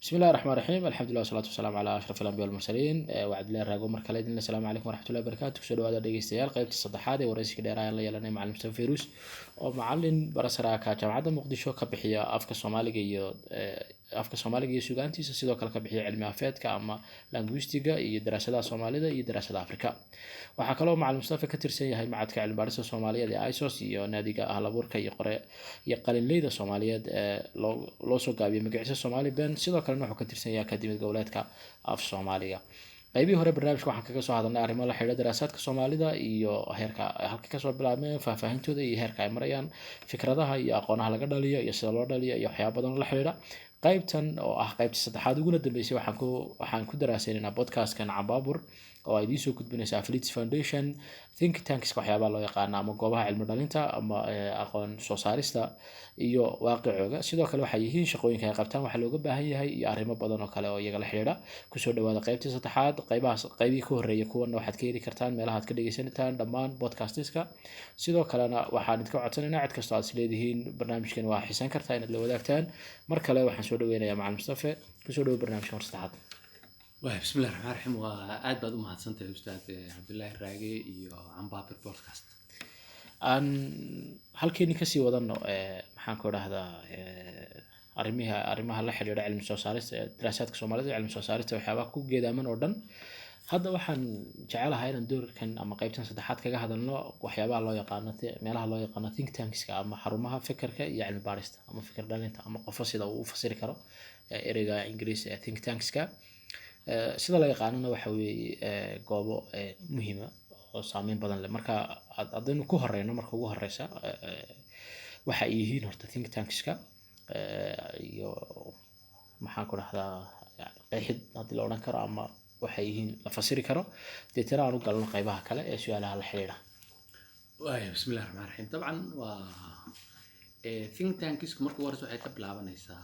بسم الله الرحمن الرحيم الحمد لله والصلاة والسلام على أشرف الأنبياء والمرسلين وعبد الله الراقو مركلة دين السلام عليكم ورحمة الله وبركاته سو dhawaada dhegeystayaal qaybta saddexaad ee wareysiga dheer ayaan la yeelanay macalin Mustafa Fayrus oo macalin barasara ka jaamacadda Muqdisho ka bixiya afka Soomaaliga iyo suugaantiisa sidoo kale ka bixiya cilmi afeedka ama linguistiga iyo daraasadaha Soomaalida iyo daraasadaha Afrika waxaa kaloo macalin Mustafa ka tirsan yahay macadka cilmi baarista Soomaaliyeed ee ISOS iyo naadiga ahlabuurka iyo qalinleyda Soomaaliyeed ee loo soo gaabiyay magaciisa Somali Ben sidoo kalena wuxuu ka tirsan yahay akademiyada goboleedka af Soomaaliga qaybihii hore barnaamijka waxaan kaga soo hadalnay arrimo la xiriira daraasaadka Soomaalida iyo heerka halka ka soo bilaabmeen faahfaahintooda iyo heerka ay marayaan fikradaha iyo aqoonaha laga dhaliyo iyo sida loo dhaliyo iyo waxyaabo badan la xiriira qaybtan oo ah qaybtii saddexaad uguna dambeysay waxaan ku daraasaynaa podcastkan Cambaabur oo ay idiin soo gudbinaysa Affiliates Foundation think tanks waxyaabaha loo yaqaan ama goobaha cilmi dhalinta ama aqoon soo saarista iyo waaqicooga sidoo kale waxay yihiin shaqooyinka ay qabtaan waxa looga baahan yahay iyo arrimo badan oo kale oo iyaga la xiriira kusoo dhawaada qaybtii saddexaad qaybihii ka horreeyay kuwana waxaad ka heli kartaan meelaha aad ka dhegeysataan dhammaan podcastiska sidoo kalena waxaan idinka codsanaynaa cid kastoo aad isleedihiin barnaamijkan waa xiisan kartaa inaad la wadaagtaan mar kale waxaan soo dhaweynayaa macalin Mustafa kusoo dhawo barnaamijka hor saddexaad بسم الله الرحمن الرحيم وآد بعد ما هتصنت أستاذ عبد الله الراقي iyo Cambaabur podcast aan halkeeni ka sii wadano maxaan ku dhahdaa arrimaha la xiriira cilmi soo saarista daraasaadka Soomaalida cilmi soo saarista waxyaabaha ku geedaaman oo dhan hadda waxaan jecelahay inaan doorkan ama qaybtan saddexaad kaga hadalno waxyaabaha loo yaqaano meelaha loo yaqaano think tankska ama xarumaha fikirka iyo cilmi baarista ama fikir dhalinta ama qof sida uu u fasiri karo ereyga Ingiriis ee think tankska sida la yaqaanana waxa weeye goobo muhiim ah oo saameyn badan leh marka adaynu ku horeyno marka ugu horeysa waxa ay yihiin horta think tankska iyo maxaan ku dhahdaa qeexid hadii la oran karo ama waxay yihiin la fasiri karo deetana aan u galno qaybaha kale ee su'aalaha la xiriira بسم الله الرحمن الرحيم طبعا think tankska marka hore waxay ka bilaabanaysaa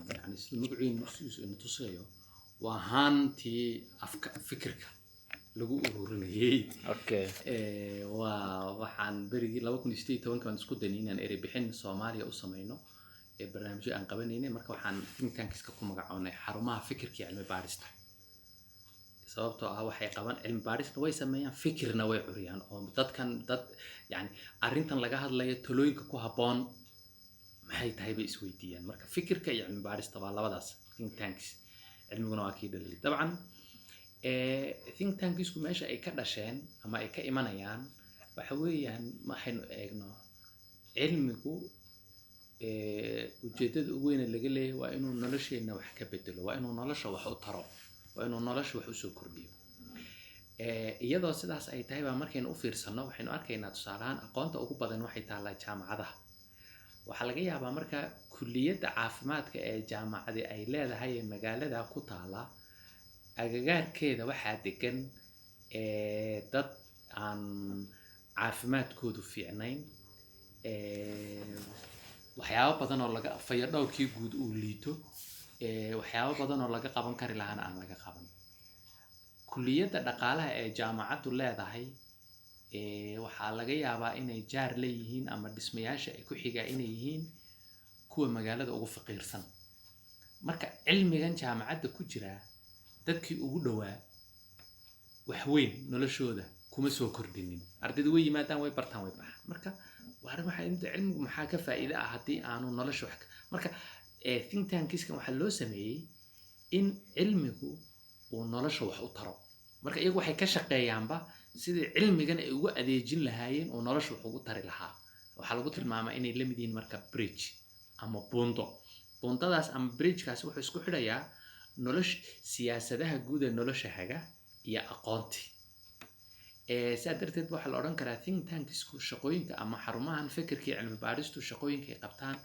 yani sida magaciisa tusayo waa haantii afka fikirka lagu ururinayay waxaan berigii 2018 kan isku daynay inaan erey bixin Soomaaliya u sameeyno barnaamijyo aan qabanaynay marka waxaan think tankska ku magacaabnay xarumaha fikirka iyo cilmi baarista sababtoo ah waxay qaban cilmi baarista way sameeyaan fikirna way curiyaan oo dad yani arrintan laga hadlayo talooyinka ku haboon maxay tahay bay isweydiiyaan marka fikirka iyo cilmi baarista waa labadaas think tanks cilmiguna waa kii dhaliyay dabcan think tankisku meesha ay ka dhasheen ama ay ka imanayaan waxa weeyaan maxaynu eegno cilmigu ujeedada ugu weyn ee laga leeyahay waa inuu nolosheena wax ka bedelo waa inuu nolosha wax u taro waa inuu nolosha wax u soo kordhiyo iyadoo sidaas ay tahay baa markaynu u fiirsano waxaynu arkaynaa tusaalahaan aqoonta ugu badan waxay taallaa jaamacadaha waxaa laga yaabaa marka kulliyadda caafimaadka ee jaamacadi ay leedahay ee magaalada ku taala agagaarkeeda waxaa degan dad aan caafimaadkoodu fiicnayn waxyaabo badan oo laga fayadhowrkii guud uu liito waxyaabo badan oo laga qaban kari lahaana aan laga qaban kulliyadda dhaqaalaha ee jaamacaddu leedahay waxaa laga yaabaa inay jaar leeyihiin ama dhismayaasha ay ku xigaa inay yihiin kuwa magaalada ugu faqiirsan marka cilmigan jaamacadda ku jira dadkii ugu dhawaa wax weyn noloshooda kuma soo kordhinin ardaydu way yimaadaan way bartaan way baxaan marka waxa inta cilmigu maxaa ka faa'iido ah haddii aanu nolosha wax marka think tankiskan waxaa loo sameeyey in cilmigu uu nolosha wax u taro marka iyagu waxay ka shaqeeyaanba sidii cilmigan ay ugu adeejin lahaayeen oo nolosha wax ugu tari lahaa waxaa lagu tilmaamaa inay la mid yihiin marka bridge ama buundadaas ama bridgekaas wuxuu isku xidhayaa nolosha siyaasadaha guud ee nolosha haga iyo aqoontii sidaa darteed waxaa la odhan karaa think tankisku shaqooyinka ama xarumahan fikirka iyo cilmi baaristu shaqooyinka ay qabtaan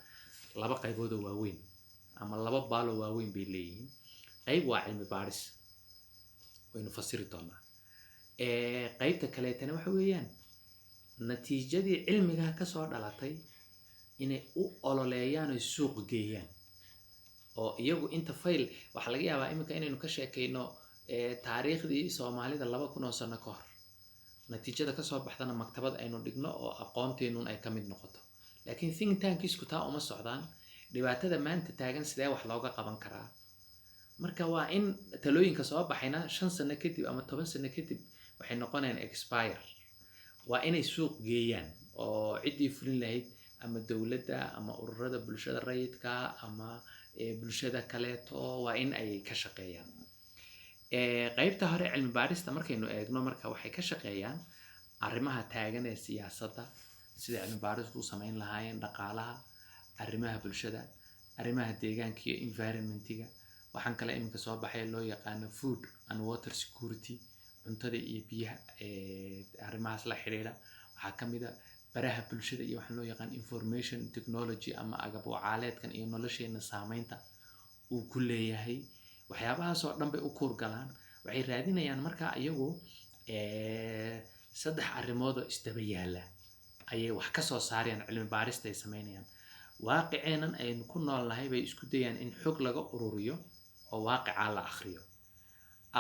laba qaybood oo waaweyn ama laba baalo waaweyn bay leeyihiin qayb waa cilmi baaris waynu fasiri doonaa qaybta kaleetana waxa weeyaan natiijadii cilmiga ka soo dhalatay inay u ololeeyaan oo suuq geeyaan oo iyagu inta fayl waxa laga yaabaa iminka inaynu ka sheekayno taariikhdii Soomaalida 2000 sano ka hor natiijada ka soo baxdana maktabad aynu dhigno oo aqoonteenu ay ka mid noqoto laakiin think tankisku taa uma socdaan dhibaatada maanta taagan sidee wax looga qaban karaa marka waa in talooyinka soo baxayna 5 sano kadib ama 10 sano kadib waxay noqonayaan expire. waa inay suuq geeyaan oo ciddii fulin lahayd ama dowladda ama ururada bulshada rayidka ama bulshada kaleeto waa in ay ka shaqeeyaan. qaybta hore cilmi baarista markaynu eegno marka waxay ka shaqeeyaan arrimaha taagan ee siyaasadda, sida cilmi baaristu u samayn lahaayeen dhaqaalaha, arrimaha bulshada, arrimaha deegaanka iyo environmentiga. waxaan kale iminka soo baxay loo yaqaano food and water security, cuntada iyo biyaha arrimahaas la xiriira. waxaa ka mid ah baraha bulshada iyo waxaan loo yaqaan information technology ama agab wacaaleedkan iyo nolosheena saameynta uu ku leeyahay. waxyaabahaas oo dhan bay u kuurgalaan. waxay raadinayaan markaa iyagu 3 arrimood oo isdaba yaala ayay wax ka soo saarayaan cilmi baarista ay samaynayaan. waaqiceenan aynu ku noolnahay bay isku dayaan in xog laga ururiyo oo waaqica la akhriyo.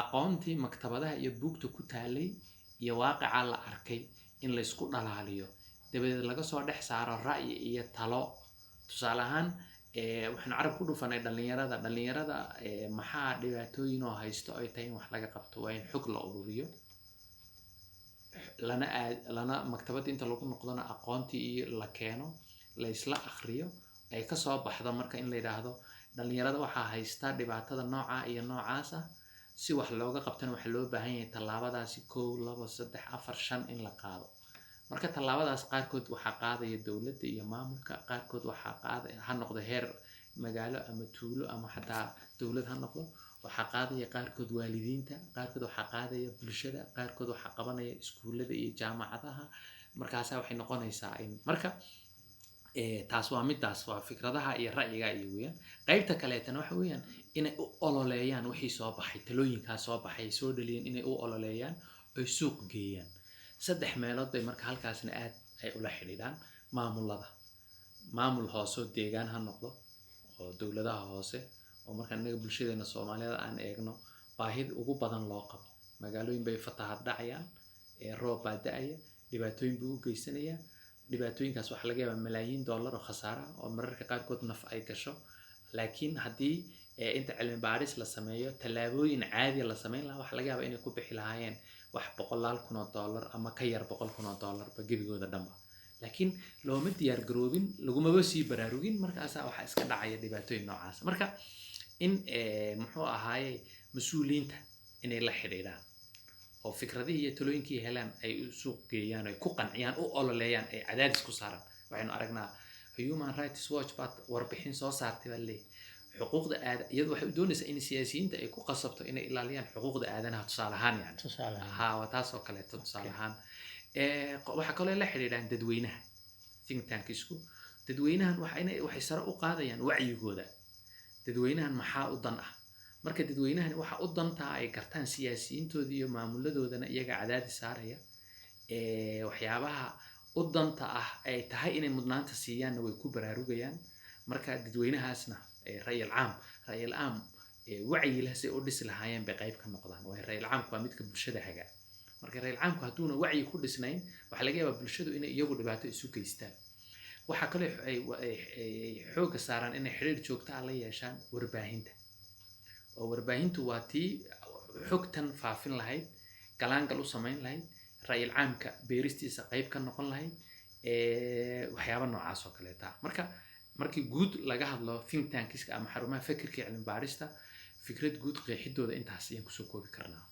aqoontii maktabadaha iyo buugta ku taalay iyo waaqica la arkay in la isku dhalaaliyo, dabadeed laga soo dhex saaro ra'yi iyo talo. tusaale ahaan waxaan carab ku dhufanay dhalinyarada maxaa dhibaatooyin oo haysto ay tahay in wax laga qabto. waa in xog la ururiyo lana maktabadda inta lagu noqdona aqoontii la keeno, la isla akhriyo, ay ka soo baxdo marka in la yidhaahdo dhalinyarada waxaa haysta dhibaatada nooca iyo noocaas ah. si wax looga qabtana waxaa loo baahan yahay tallaabadaasi 1 2 3 4 5 in la qaado. marka tallaabadaas qaarkood waxaa qaadaya dowladda iyo maamulka, qaarkood waxaa qaadaya ha noqdo heer magaalo ama tuulo ama xataa dowlad ha noqdo, waxaa qaadaya qaarkood waalidiinta, qaarkood waxaa qaadaya bulshada, qaarkood waxaa qabanaya iskuulada iyo jaamacadaha. markaas waxay noqonaysaa in marka taas waa midaas waa fikradaha iyo ra'yiga iyo weeyaan. qaybta kaleetana waxa weeyaan inay u ololeeyaan wixii soo baxay, talooyinkaas soo baxay soo dhaliyeen inay u ololeeyaan oo suuq geeyaan. 3 meelood bay marka halkaasna aad ay ula xidhiidhaan maamulada. maamul hoose oo deegaan ha noqdo oo dowladaha hoose oo marka anaga bulshadeena Soomaaliyeed aan eegno baahida ugu badan loo qabo. magaalooyin bay fatahaad dhacayaan, roob baa da'aya, dhibaatooyin buu u geysanayaa. dhibaatooyinkaas waxaa laga yaabaa malaayiin dollar oo khasaara oo mararka qaarkood naf ay gasho. laakiin haddii inta cilmi baaris la sameeyo tallaabooyin caadi la samayn lahaa, waxaa laga yaabaa inay ku bixi lahaayeen wax $100,000 ama ka yar $100,000 ba gebigooda dhanba. laakiin looma diyaar garoobin, lagumaba sii baraarugin. markaasaa waxaa iska dhacaya dhibaatooyin noocaas. marka in muxuu ahaaye mas-uuliyiinta inay la xidhiidhaan oo fikradihii iyo talooyinkii helaan ay u suuq geeyaan, ay ku qanciyaan, u ololeeyaan, ay cadaadis ku saaraan. waxaynu aragnaa Human Rights Watch baad warbixin soo saartay baa leeyahay xuquuqda iyadu waxay doonaysaa in siyaasiyiinta ay ku qasabto inay ilaaliyaan xuquuqda aadanaha. tusaale ahaan yani waa taas oo kaleeto tusaale ahaan. waxaa kaloo la xidhiidhaan dadweynaha, think tankisku. dadweynahan waxay sare u qaadayaan wacyigooda. dadweynahan maxaa u dan ah? marka dadweynahan waxa u dantaa ay gartaan siyaasiyiintooda iyo maamuladoodana iyaga cadaadis saaraya. waxyaabaha u danta ah ay tahay inay mudnaanta siiyaanna way ku baraarugayaan. marka dadweynahaasna ra'yil caam wacyi leh si u dhisi lahaayeen bay qayb ka noqdaan. ra'yil caamku waa midka bulshada haga. marka ra'yil caamku hadduuna wacyi ku dhisnayn, waxaa laga yaabaa bulshadu inay iyagu dhibaato isu geystaan. waxaa kaloo ay xooga saaraan inay xiriir joogto ah la yeeshaan warbaahinta. oo warbaahintu waa tii xogtan faafin lahayd, galaangal u samayn lahayd, ra'yil caamka beeristiisa qayb ka noqon lahayd, waxyaabo noocaas oo kaleeta. markii guud laga hadlo think tankiska ama xarumaha fikirka cilmi baarista, fikrad guud qeexidooda intaas ayaan kusoo koobi karnaa.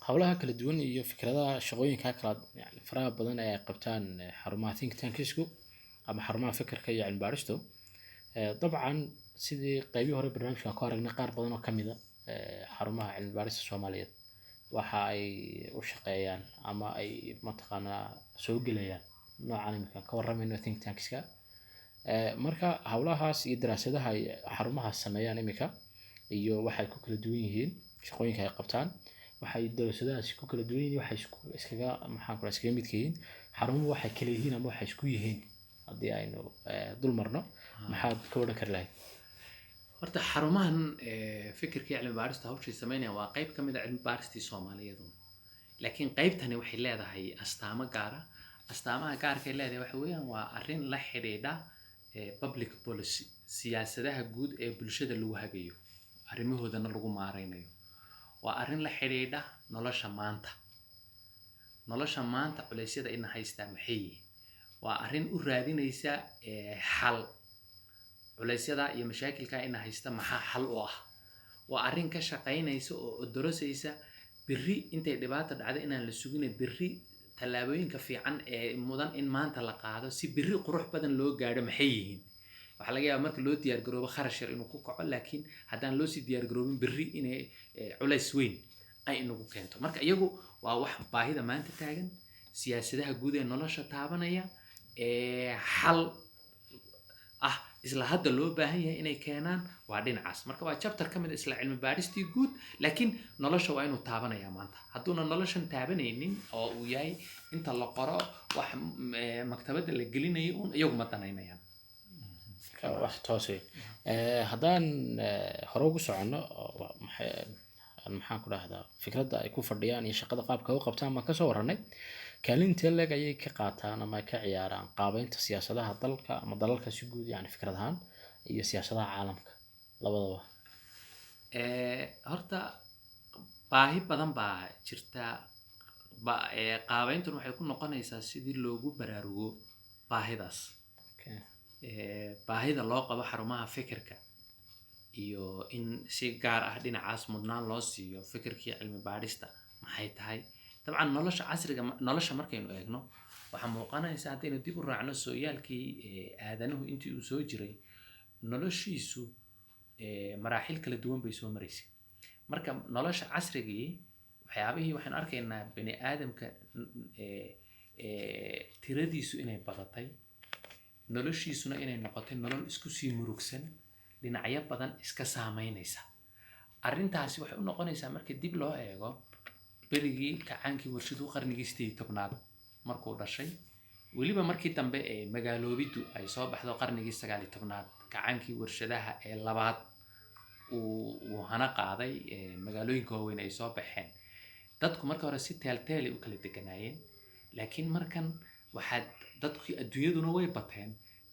hawlaha kala duwan iyo fikradaha shaqooyinka kala yani faraha badan ay qabtaan xarumaha think tankisku ama xarumaha fikirka iyo cilmi baaristu. dabcan sidii qaybihii hore barnaamijka ku aragnay qaar badan oo kamid ah xarumaha cilmi baarista Soomaaliyeed waxa ay u shaqeeyaan ama ay mataqaanaa soo gelayaan noocan imika ka warramayno think tankiska. marka hawlahaas iyo daraasadaha ay xarumaha sameeyaan imika iyo waxay ku kala duwan yihiin shaqooyinka ay qabtaan. waxay daraasadahaas ku kala duwan yihiin, waxay iskaga mid yihiin. xarumuhu waxay kala yihiin ama waxay isku yihiin haddii aynu dul marno maxaad ka wada kar lahayd? horta xarumahan fikirka cilmi baarista hawshay sameynayaan waa qayb ka mid ah cilmi baaristii Soomaaliyeed. laakiin qaybtani waxay leedahay astaamo gaar ah. astaamaha gaarka ay leedahay waxa weeyaan waa arrin la xidhiidha public policy, siyaasadaha guud ee bulshada lagu hagayo. arrimahoodana lagu maaraynayo waa arrin la xidhiidha nolosha maanta culeysyada ina haystaa maxay yihiin waa arrin u raadinaysa xal culeysyada iyo mashaakilka ina haysta maxaa xal u ah waa arrin ka shaqaynaysa oo dorosaysa berri intay dhibaato dhacdo inaan la sugin berri tallaabooyinka fiican ee mudan in maanta la qaado si berri qurux badan loo gaadho maxay yihiin waxaa laga yaabaa marka loo diyaar garoobo kharash yar inuu ku kaco laakiin haddaan loo sii diyaar garoobin berri inay culays weyn ay inagu keento marka iyagu waa wax baahida maanta taagan siyaasadaha guud ee nolosha taabanaya xal ah isla hadda loo baahan yahay inay keenaan waa dhinacaas marka waa chapter ka mid isla cilmi baadhistii guud laakiin nolosha waa inuu taabanayaa maanta hadduuna noloshan taabanaynin oo uu yahay inta la qoro wax maktabadda la gelinayo un iyagu ma danaynayaan wax toos haddaan hore ugu soconno maxaan ku dhahdaa fikradda ay ku fadhiyaan iyo shaqada qaabka u qabtaan baan kasoo warranay kaalinta leeg ayay ka qaataan ama ka ciyaaraan qaabeynta siyaasadaha dalka ama dalalka si guud yani fikrad ahaan iyo siyaasadaha caalamka labadaba horta baahi badan baa jirta qaabeyntan waxay ku noqonaysaa sidii loogu baraarugo baahidaas baahida loo qabo xarumaha fikirka iyo in si gaar ah dhinacaas mudnaan loo siiyo fikirkii cilmi baadhista maxay tahay dabcan nolosha markaynu eegno waxaa muuqanaysa haddaynu dib u raacno sooyaalkii aadanuhu intii uu soo jiray noloshiisu maraaxil kala duwan bay soo maraysay marka nolosha casrigii waxyaabihii waxaynu arkaynaa bani aadamka tiradiisu inay badatay noloshiisuna inay noqotay nolol isku sii murugsan dhinacyo badan iska saameynaysa arrintaasi waxay u noqonaysaa marka dib loo eego berigii kacaankii warshaduhu qarnigii 18aad markuu dhashay weliba markii dambe magaaloobiddu ay soo baxdo qarnigii 19aad kacaankii warshadaha ee labaad uu hana qaaday magaalooyinka waaweyn ay soo baxeen dadku marka hore si teelteelay u kala deganaayeen laakiin markan waxaad dadkii adduunyaduna way bateen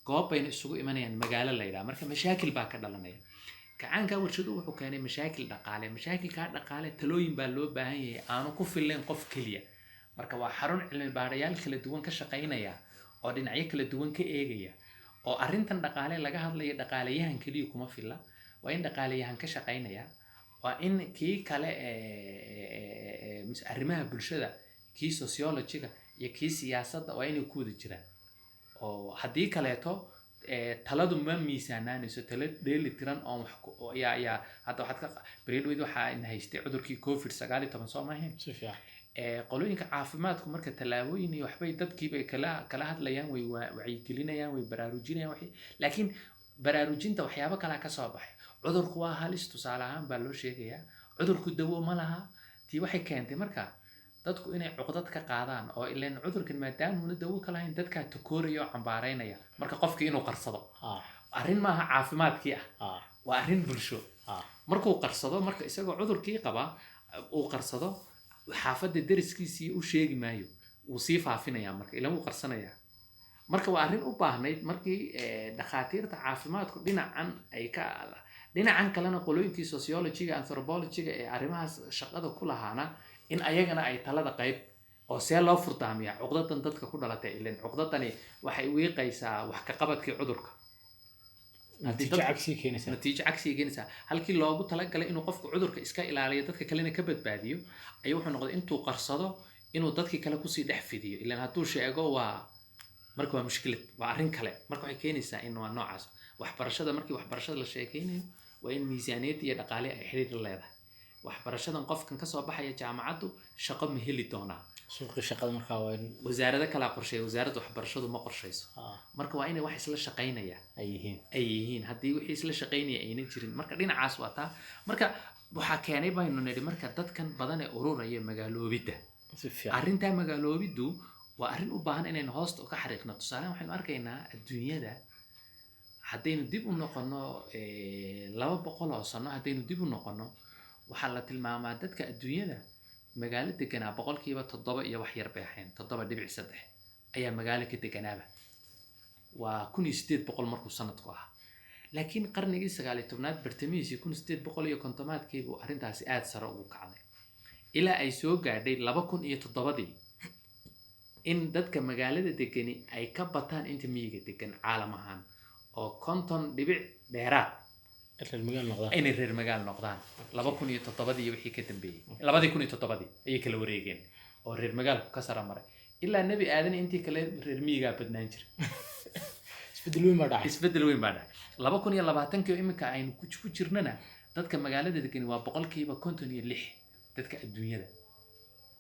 goob bayna isugu imanayaan magaalo la yidhaha marka mashaakil baa ka dhalanaya kacaanka warshaduhu wuxuu keenay mashaakil dhaqaale talooyin baa loo baahan yahay aanu ku fillayn qof keliya marka waa xarun cilmi baadhayaal kala duwan ka shaqaynaya oo dhinacyo kala duwan ka eegaya oo arrintan dhaqaale laga hadlayo dhaqaalayahan keliya kuma filla waa in dhaqaalayahan ka shaqaynaya waa in kii kale arrimaha bulshada kii sociology-ga iyo kii siyaasadda waa inay ku wada jiraan oo haddii kaleeto taladu ma miisaanaanayso talo dheeli tiran oo hadda waxaad beredweyd waxaa haystay cudurkii COVID-19 soo maahayn qolooyinka caafimaadku marka tallaabooyin iyo waxbay dadkiibay kala hadlayaan way wacyigelinayaan way baraarujinayaan laakiin baraarujinta waxyaabo kalaa ka soo baxay cudurku waa halis tusaale ahaan baa loo sheegayaa cudurku dawo ma laha tii waxay keentay marka dadku inay cuqdad ka qaadaan oo ileen cudurkan maadaamuna dawo ka lahayn dadkaa takooraya oo cambaaraynaya marka qofkii inuu qarsado arrin maaha caafimaadkii ah waa arrin bulsho markuu qarsado marka isagoo cudurkii qaba uu qarsado xaafadda deriskiisii u sheegi maayo wuu sii faafinayaa marka ilan wuu qarsanayaa marka waa arrin u baahnayd markii dhakhaatiirta caafimaadku dhinacan kalena qolooyinkii sociology-ga anthropology-ga ee arrimahaas shaqada ku lahaana in ayagana ay talada qayb oo see loo furdaamiyaa cuqdadan dadka ku dhalatay ileen cuqdadani waxay wiiqaysaa wax ka qabadkii cudurka natiijo cagsi keenaysaa halkii loogu talagalay inuu qofku cudurka iska ilaaliyo dadka kalena ka badbaadiyo ayuu wuxuu noqday intuu qarsado inuu dadkii kale kusii dhex fidiyo ilaan hadduu sheego marka waa mushkilad waa arrin kale marka waxay keenaysaa in waa noocaas markii waxbarashada la sheekaynayo waa in miisaaniyad iyo dhaqaale ay xiriir la leedahay waxbarashadan qofkan kasoo baxaya jaamacaddu shaqo ma heli doonaa suuqii shaqada markaa waa in wasaarada kala qorsheeya wasaaradda waxbarashadu ma qorshayso marka waa inay wax isla shaqaynaya ay yihiin haddii wixii isla shaqaynaya ayna jirin marka dhinacaas waa taa marka waxaa keenay baynu nidhi marka dadkan badan ee ururaya magaaloobidda arrintaa magaaloobiddu waa arrin u baahan inaynu hoosta ka xariiqno tusaale waxaynu arkaynaa adduunyada haddaynu dib u noqono 200 oo sano haddaynu dib u noqono waxaa la tilmaamaa dadka adduunyada magaalo deganaa 7% iyo wax yar bay ahayn 7.3 ayaa magaalo ka deganaaba waa 1800 markuu sanadku ahaa laakiin qarnigii 19aad bartamihiisii 1850 buu arrintaasi aad sare ugu kacday ilaa ay soo gaadhay 2007 in dadka magaalada degani ay ka bataan inta miyiga degan caalam ahaan oo 50 dhibic dheeraad inay reer magaal noqdaan 2007 iyo wixii ka dambeeyay 2007 ayay kala wareegeen oo reer magaalku ka sara maray ilaa nabi aadan intii kale reer miyiga badnaan jiray isbedel weyn baa dhacay 2020 imika aynu ku jirnana dadka magaalada degan waa 56% dadka adduunyada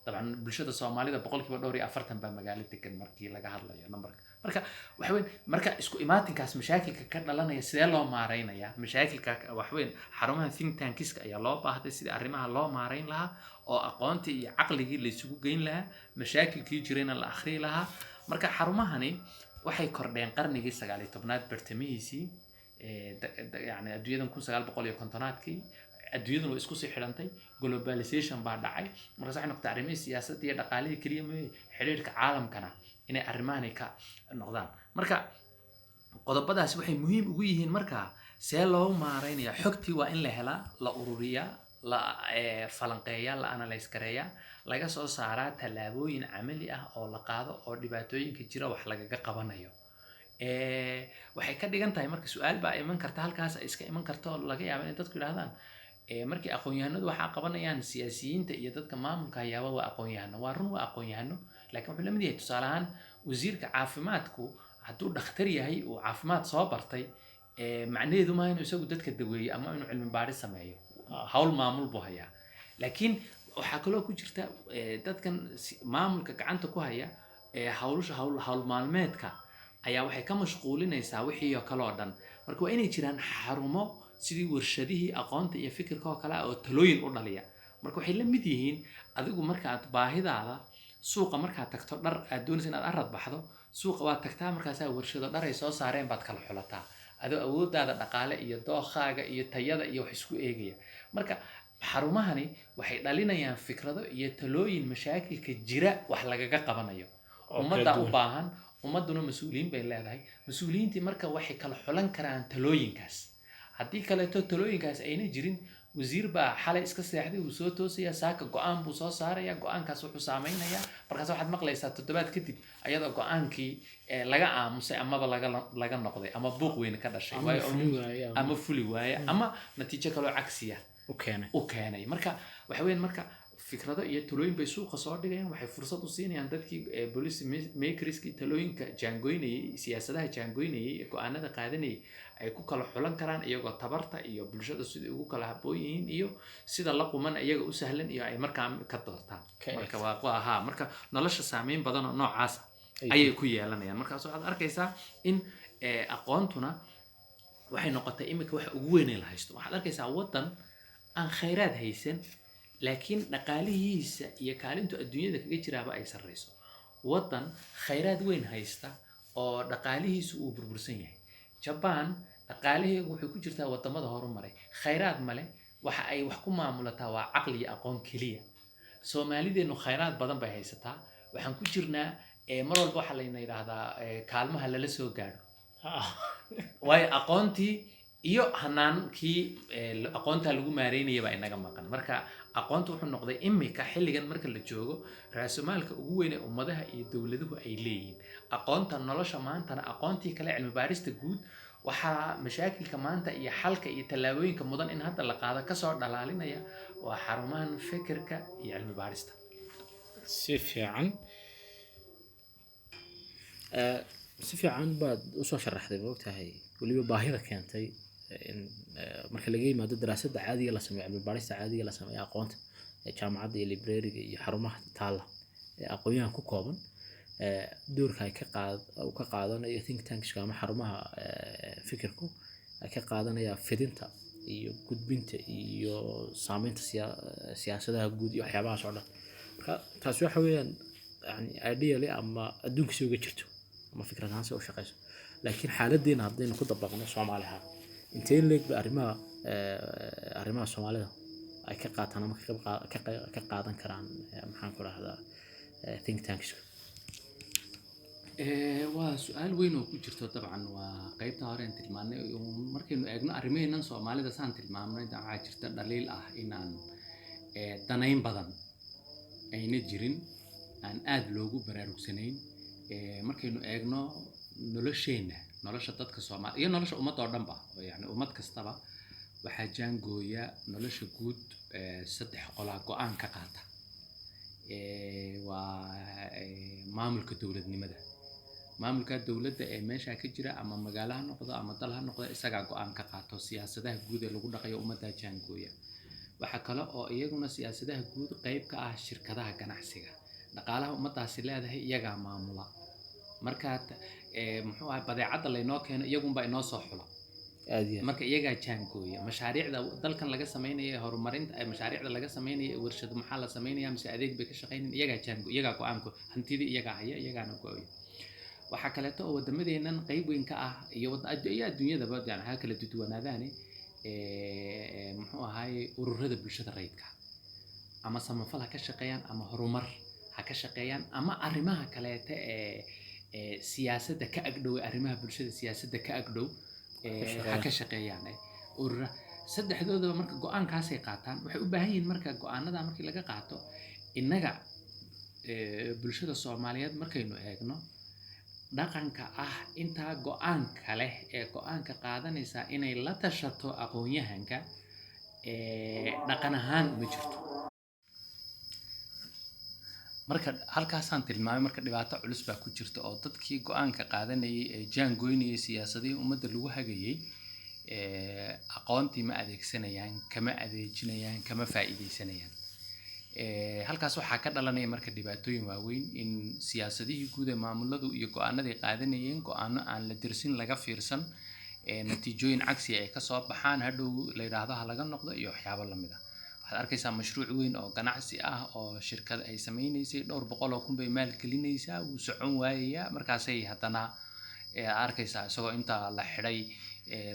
طبعا bulshada Soomaalida 40% baa magaalo degan markii laga hadlayo numberka marka waxa weyn marka isku imaatinkaas mashaakilka ka dhalanaya sidee loo maareynaya mashaakilka waxa weyn xarumaha think tankiska ayaa loo baahday sida arrimaha loo maareyn lahaa oo aqoonta iyo aqligii la isugu geyn lahaa mashaakilkii jirayna la akhriin lahaa marka xarumahani waxay kordheen qarnigii 19aad bartamihiisii yani adduunyadan 1950aadkii adduunyadu way isku sii xidhantay globalization baa dhacay markaas waxay noqotay arrimaha siyaasadda iyo dhaqaalaha kaliya ma xiriirka caalamkana inay arrimahan ka noqdaan marka qodobadaas waxay muhiim ugu yihiin marka see loo maareynaya xogtii waa in la helaa la ururiyaa la falanqeeyaa la analyze gareeyaa laga soo saaraa tallaabooyin camali ah oo la qaado oo dhibaatooyinka jira wax lagaga qabanayo waxay ka dhigan tahay marka su'aal baa iman karta halkaas ay iska iman karto laga yaabo in dadku yiraahdaan markii aqoon-yahanadu waxa qabanayaan siyaasiyiinta iyo dadka maamulka ayaaba waa aqoon-yahano waa run waa aqoon-yahano laakiin wuxuu la mid yahay tusaale ahaan wasiirka caafimaadku hadduu dhakhtar yahay oo caafimaad soo bartay macnaheedu ma inuu isagu dadka daweeyo ama inuu cilmi baaris sameeyo hawl maamul buu hayaa laakiin waxaa kaloo ku jirta dadkan maamulka gacanta ku haya hawl maalmeedka ayaa waxay ka mashquulinaysaa wixii oo kale oo dhan marka waa inay jiraan xarumo sidii warshadihii aqoonta iyo fikirka oo kale oo talooyin u dhaliya marka waxay la mid yihiin adigu marka aad baahidaada suuqa marka tagto dhar aad doonayso inaad arad baxdo suuqa waad tagtaa markaas warshado dhar ay soo saareen baad kala xulataa adoo awoodaada dhaqaale iyo dookhaaga iyo tayada iyo wax isku eegaya marka xarumahani waxay dhalinayaan fikrado iyo talooyin mashaakilka jira wax lagaga qabanayo ummadda u baahan ummaduna mas'uuliyiin bay leedahay mas'uuliyiintii marka waxay kala xulan karaan talooyinkaas haddii kale talooyinkaas ayna jirin wasiir baa xalay iska seexday uu soo toosaya saaka go'aan buu soo saaraya go'aankaas wuxuu saameynayaa markaas waxaad maqlaysaa toddobaad kadib ayadoo go'aankii laga aamusay amaba laga noqday ama buuq weyn ka dhashay ama fuli waaya ama natiijo kaloo cagsiya u keenay marka waxa weyn marka fikrado iyo talooyin bay suuqa soo dhigayaan waxay fursad u siinayaan dadkii policy makerski talooyinka jaangoynayay siyaasadaha jaangoynayay go'aanada qaadanayay ay ku kala xulan karaan iyagoo tabarta iyo bulshada sida ugu kala habboon yihiin iyo sida la quman iyaga u sahlan iyo ay markaa ka doortaan marka waa marka nolosha saameyn badan oo noocaas ayay ku yeelanayaan markaas waxaad arkaysaa in aqoontuna waxay noqotay imika wax ugu weyn la haysto waxaad arkaysaa wadan aan khayraad haysan laakiin dhaqaalihiisa iyo kaalintu adduunyada kaga jiraaba ay sarreyso wadan khayraad weyn haysta oo dhaqaalihiisu uu burbursan yahay Japan dhaqaalaheedu wuxuu ku jirtaa wadamada horumaray khayraad male waxa ay wax ku maamulataa waa aqli iyo aqoon kaliya Soomaalideenu khayraad badan bay haysataa waxaan ku jirnaa mar walba waxa la yiraahdaa kaalmaha lala soo gaaro way aqoontii iyo hanaankii aqoonta lagu maareynayay baa inaga maqan marka aqoontu wuxuu noqday imika xilligan marka la joogo raasumaalka ugu weyn ee ummadaha iyo dawladuhu ay leeyihiin aqoonta nolosha maantana aqoontii kale cilmi baarista guud waxaa mashaakilka maanta iyo xalka iyo tallaabooyinka mudan in hadda la qaado ka soo dhalaalinaya waa xarumahan fikirka iyo cilmi baarista si fiican baad u soo sharaxday moogtahay waliba baahida keentay in marka laga yimaado daraasadda caadiga la sameeyo cilmi baarista caadiga la sameeyo aqoonta jaamacadda iyo librariga iyo xarumaha taalla aqoonyahan ku kooban doorka ay ka qaadanayo think tankska ama xarumaha fikirku ay ka qaadanaya fidinta iyo gudbinta iyo saameynta siyaasadaha guud iyo waxyaabahaas oo dhan marka taasi waxa weeyaan yani ideally ama adduunka soo jirto ama fikrad ahaan soo shaqeyso laakiin xaaladdeena haddaynu ku dabaqno Soomaaliha intee leeg ba arrimaha Soomaalida ay ka qaataan ama ka qaadan karaan maxaan ku raahdaa think tanks waa su-aal weyn oo ku jirto dabcan waa qaybta hore aan tilmaannay markaynu eegno arrimaheennan soomaalida saan tilmaamnay waxaa jirta dhaliil ah inaan danayn badan ayna jirin aan aad loogu baraarugsanayn markaynu eegno nolosha dadka Soomaali iyo nolosha ummadda oo dhanba yani ummad kastaba waxaa jaangooya nolosha guud saddex qolaa go'aan ka qaata waa maamulka dowladnimada maamulka dowladda ee meesha ka jira ama magaalo ha noqdo ama dal ha noqdo isagaa go'aan ka qaato siyaasadaha guud ee lagu dhaqayo ummadda jaangooya waxa kale oo iyaguna siyaasadaha guud qayb ka ah shirkadaha ganacsiga dhaqaalaha ummaddaasi leedahay iyagaa maamula markaad muxuu ahay badeecadda laynoo keeno iyagunbaa inoo soo xula marka iyagaa jaangooya mashaariicda dalkan laga samaynayo horumarinta mashaariicda laga samaynayo warshado maxaa la samaynayaa mise adeeg bay ka shaqaynayaan iyagaa go'aanku hantidii iyagaa haya iyagaana go'aya waxaa kaleeto oo waddamadeennan qayb weyn ka ah iyo adduunyadaba yani ha kala duwanaadaane muxuu ahaye ururada bulshada rayidka ama samafal ha ka shaqeeyaan ama horumar ha ka shaqeeyaan ama arrimaha kaleeta siyaasadda ka agdhow arrimaha bulshada siyaasadda ka agdhow ha ka shaqeeyaan urura saddexdoodaba marka go'aankaasay qaataan waxay u baahan yihiin marka go'aanada markii laga qaato innaga bulshada Soomaaliyeed markaynu eegno dhaqanka ah intaa go'aanka leh ee go'aanka qaadanaysa inay la tashato aqoon-yahanka dhaqan ahaan ma jirto marka halkaasaan tilmaamay marka dhibaato culus baa ku jirta oo dadkii go'aanka qaadanayay ee jaangoynayay siyaasadihii ummadda lagu hagayay aqoontii ma adeegsanayaan kama adeejinayaan kama faa'iidaysanayaan halkaas waxaa ka dhalanaya marka dhibaatooyin waaweyn in siyaasadihii guud ee maamuladu iyo go'aanadii qaadanayeen go'aano aan la dirsin laga fiirsan natiijooyin cagsi ay ka soo baxaan hadhow la yiraahdo ha laga noqdo iyo waxyaabo lamid ah waxaad arkaysaa mashruuc weyn oo ganacsi ah oo shirkad ay samaynaysay dhowr boqol oo kun bay maal gelinaysaa wuu socon waayayaa markaasay haddana arkaysaa isagoo intaa la xidhay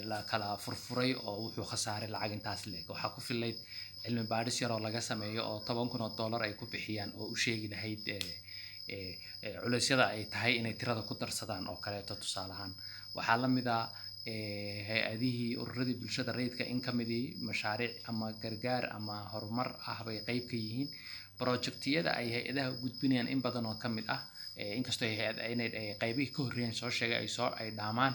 la kala furfuray oo wuxuu khasaaray lacag intaas leeg waxaa ku filayd cilmi baadhis yar oo laga sameeyo oo $10,000 ay ku bixiyaan oo u sheegi lahayd culeysyada ay tahay inay tirada ku darsadaan oo kaleeto tusaale ahaan waxaa la mid ah hay-adihii ururadii bulshada rayidka in ka midii mashaariic ama gargaar ama horumar ah bay qayb ka yihiin projectiyada ay hay-adaha gudbinayaan in badan oo ka mid ah inkastoo inay qaybihii ka horreeyeen soo sheegay ay dhaamaan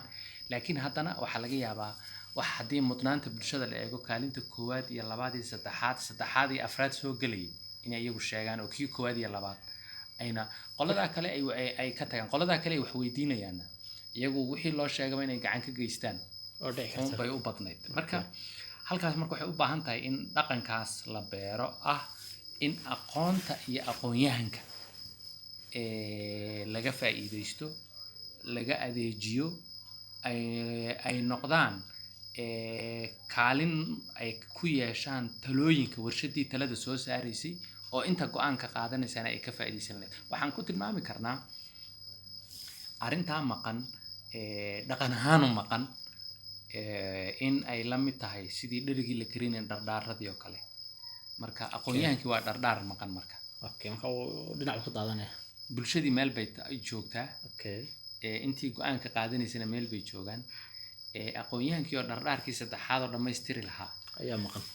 laakiin haddana waxaa laga yaabaa wax haddii mudnaanta bulshada la eego kaalinta koowaad iyo labaad iyo saddexaad iyo afraad soo gelayay inay iyagu sheegaan oo kii koowaad iyo labaad ayna qoladaa kale ay ka tagaan qoladaa kale ay wax weydiinayaan iyagu wixii loo sheegaba inay gacan ka geystaan oo bay u badnayd marka halkaas marka waxay u baahan tahay in dhaqankaas la beero ah in aqoonta iyo aqoon-yahanka laga faa'iidaysto laga adeejiyo ay noqdaan kaalin ay ku yeeshaan talooyinka warshadii talada soo saaraysay oo inta go'aanka qaadanaysana ay ka faa'iidaysan lahayd waxaan ku tilmaami karnaa arrintaa maqan dhaqan ahaan u maqan in ay la mid tahay sidii dherigii la karinayn dhardhaaradii oo kale marka aqoon-yahankii waa dhardhaar maqan marka marka dhinac ka daadanaya bulshadii meel bay joogtaa intii go'aanka qaadanaysana meel bay joogaan aqoon-yahankii oo dhardhaarkii saddexaad oo dhammaystiri lahaa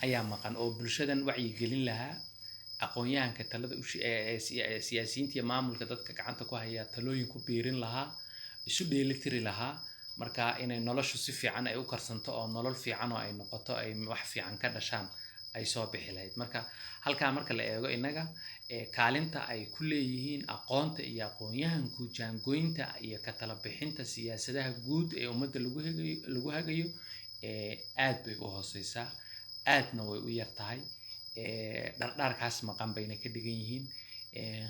ayaa maqan oo bulshadan wacyi gelin lahaa aqoon-yahanka talada siyaasiyiinta iyo maamulka dadka gacanta ku haya talooyin ku biirin lahaa isu dheelitiri lahaa marka inay noloshu si fiican ay u karsanto oo nolol fiican oo ay noqoto ay wax fiican ka dhashaan ay soo bixi lahayd marka halkaa marka la eego innaga kaalinta ay ku leeyihiin aqoonta iyo aqoon-yahanku jaangoynta iyo ka tala bixinta siyaasadaha guud ee ummadda lagu hagayo aad bay u hooseysaa aadna way u yar tahay dhardhaarkaas maqan bayna ka dhigan yihiin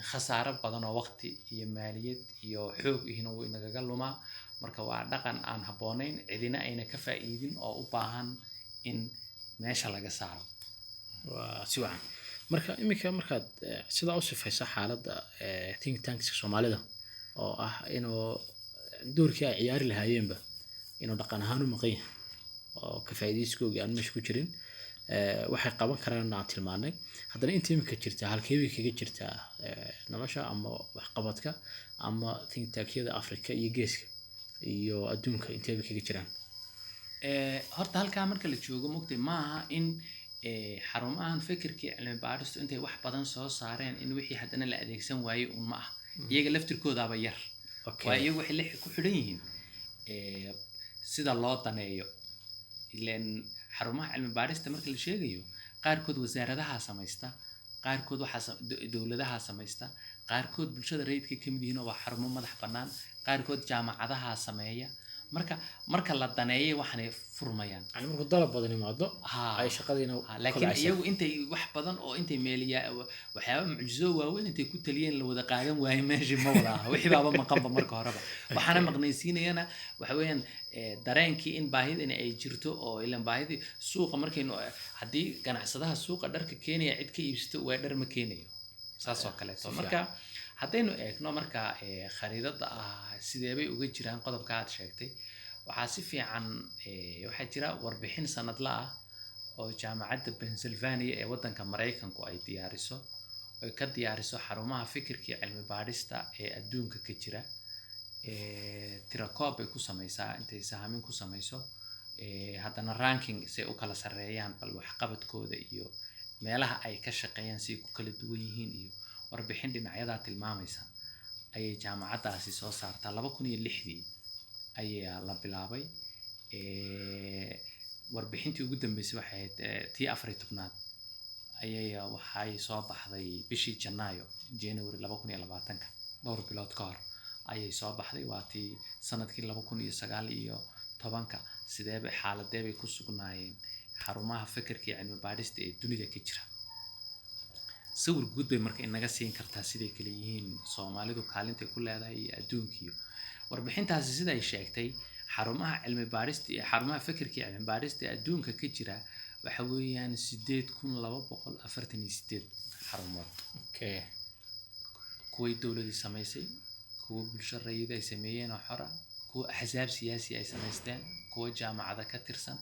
khasaaro badan oo waqti iyo maaliyad iyo xoog ihina wuu inagaga lumaa marka waa dhaqan aan habboonayn cidina ayna ka faa'iidin oo u baahan in meesha laga saaro waa si wacan marka iminka markaad sidaa u sifaysa xaaladda think tankska Soomaalida oo ah inuu doorkii ay ciyaari lahaayeenba inuu dhaqan ahaan u maqan yahay oo ka faa'iidayskooga aan meesha ku jirin waxay qaban karaan aan tilmaanay haddana inta imika jirta halkee bay kaga jirtaa nolosha ama waxqabadka ama think tankyada Afrika iyo geeska iyo adduunka intee bay kaga jiraan horta halkaa marka la joogo mugtay maaha in xarumahan fikirkii cilmi baaristu intay wax badan soo saareen in wixii haddana la adeegsan waayey un ma ah iyaga laftirkoodaaba yar waa iyagu waxay ku xidhan yihiin sida loo daneeyo ileen xarumaha cilmi baarista marka la sheegayo qaarkood wasaaradaha samaysta qaarkood waxa dowladaha samaysta qaarkood bulshada rayidka ka mid yihiin oo waa xarumo madax bannaan qaarkood jaamacadaha sameeya marka la daneeyay waxaanay furmayaan yani markuu dalab badan imaado ay shaqadiina laakiin iyagu intay wax badan oo intay meeliya waxyaaba mucjiso waaweyn intay ku taliyeen la wada qaadan waayay meeshii ma wada aha wixii baaba maqanba marka horeba waxaana maqnaysiinayana waxa weeyaan dareenkii in baahidani ay jirto oo ilaan baahidii suuqa markaynu haddii ganacsadaha suuqa dharka keenaya cid ka iibsato waa dhar ma keenayo saas oo kaleeto marka haddaynu eegno marka khariidada sidee bay uga jiraan qodobka aad sheegtay waxaa si fiican waxaa jira warbixin sanadla ah oo jaamacadda Pennsylvania ee waddanka Mareykanku ay diyaariso oo ka diyaariso xarumaha fikirkii cilmi baarista ee adduunka ka jira tirakoob ay ku samaysaa intay sahaamin ku samayso haddana ranking say u kala sareeyaan bal waxqabadkooda iyo meelaha ay ka shaqeeyaan si ku kala duwan yihiin iyo warbixin dhinacyadaa tilmaamaysa ayay jaamacaddaasi soo saartaa 2006 ayaa la bilaabay warbixintii ugu dambeysay waxay ahayd tii 14aad waxay soo baxday bishii Janaayo January 2020 dhowr bilood ka hor ayay soo baxday waa tii sanadkii 2019 sidee bay xaaladee bay ku sugnaayeen xarumaha fikirkii cilmi baarista ee dunida ka jira sawir guud bay marka inaga siin kartaa siday kale yihiin Soomaalidu kaalinta ku leedahay iyo adduunkiyo warbixintaasi sida ay sheegtay xarumaha cilmi baarista iyo xarumaha fikirkii cilmi baarista ee adduunka ka jira waxa weeyaan 8248 xarumood kuwa dawladda samaysay kuwa bulshada rayidka ay sameeyeen oo xora kuwa axsaab siyaasi ay samaysteen kuwa jaamacada ka tirsan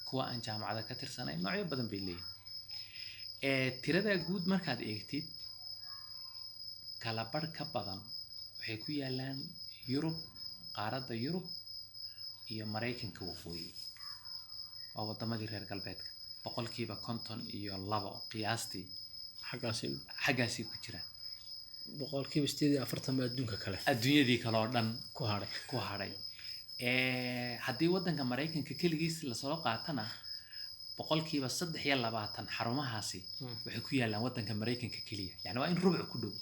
kuwa aan jaamacada ka tirsanayn noocyo badan bay leeyihiin tirada guud markaad eegtid kala bar ka badan waxay ku yaalaan Yurub qaaradda Yurub iyo Mareykanka waqooyi waa wadamadii reer galbeedka 52% qiyaastii xaggaasi ku jira 48% adduunka kale adduunyadii kale oo dhan ku haray haddii waddanka Mareykanka kaligiis la soo qaatana 23% xarumahaasi waxay ku yaalaan waddanka Mareykanka kaliya yani waa in rubuc ku dhow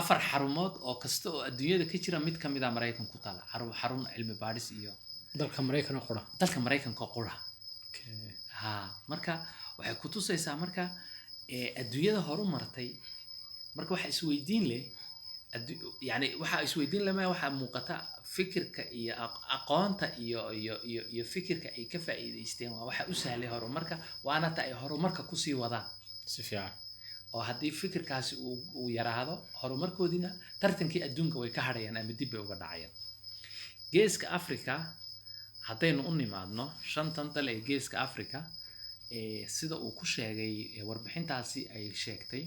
afar xarumood oo kasta oo adduunyada ka jira mid kamid ah Mareykan ku taala xarun cilmi baadhis iyo dalka Mareykanka qura marka waxay ku tusaysaa marka adduunyada horumartay marka waxa isweydiin leh yani waxa isweydiin leh waxa muuqata fikirka iyo aqoonta iyo fikirka ay ka faa'iideysteen waa waxa u sahlay horumarka waana ta ay horumarka ku sii wadaan si fiican oo haddii fikirkaasi uu yaraado horumarkoodina tartankii adduunka way ka harayaan ama dib bay uga dhacayaan geeska Afrika haddaynu u nimaadno shantan dal ee geeska Afrika sida uu ku sheegay warbixintaasi ay sheegtay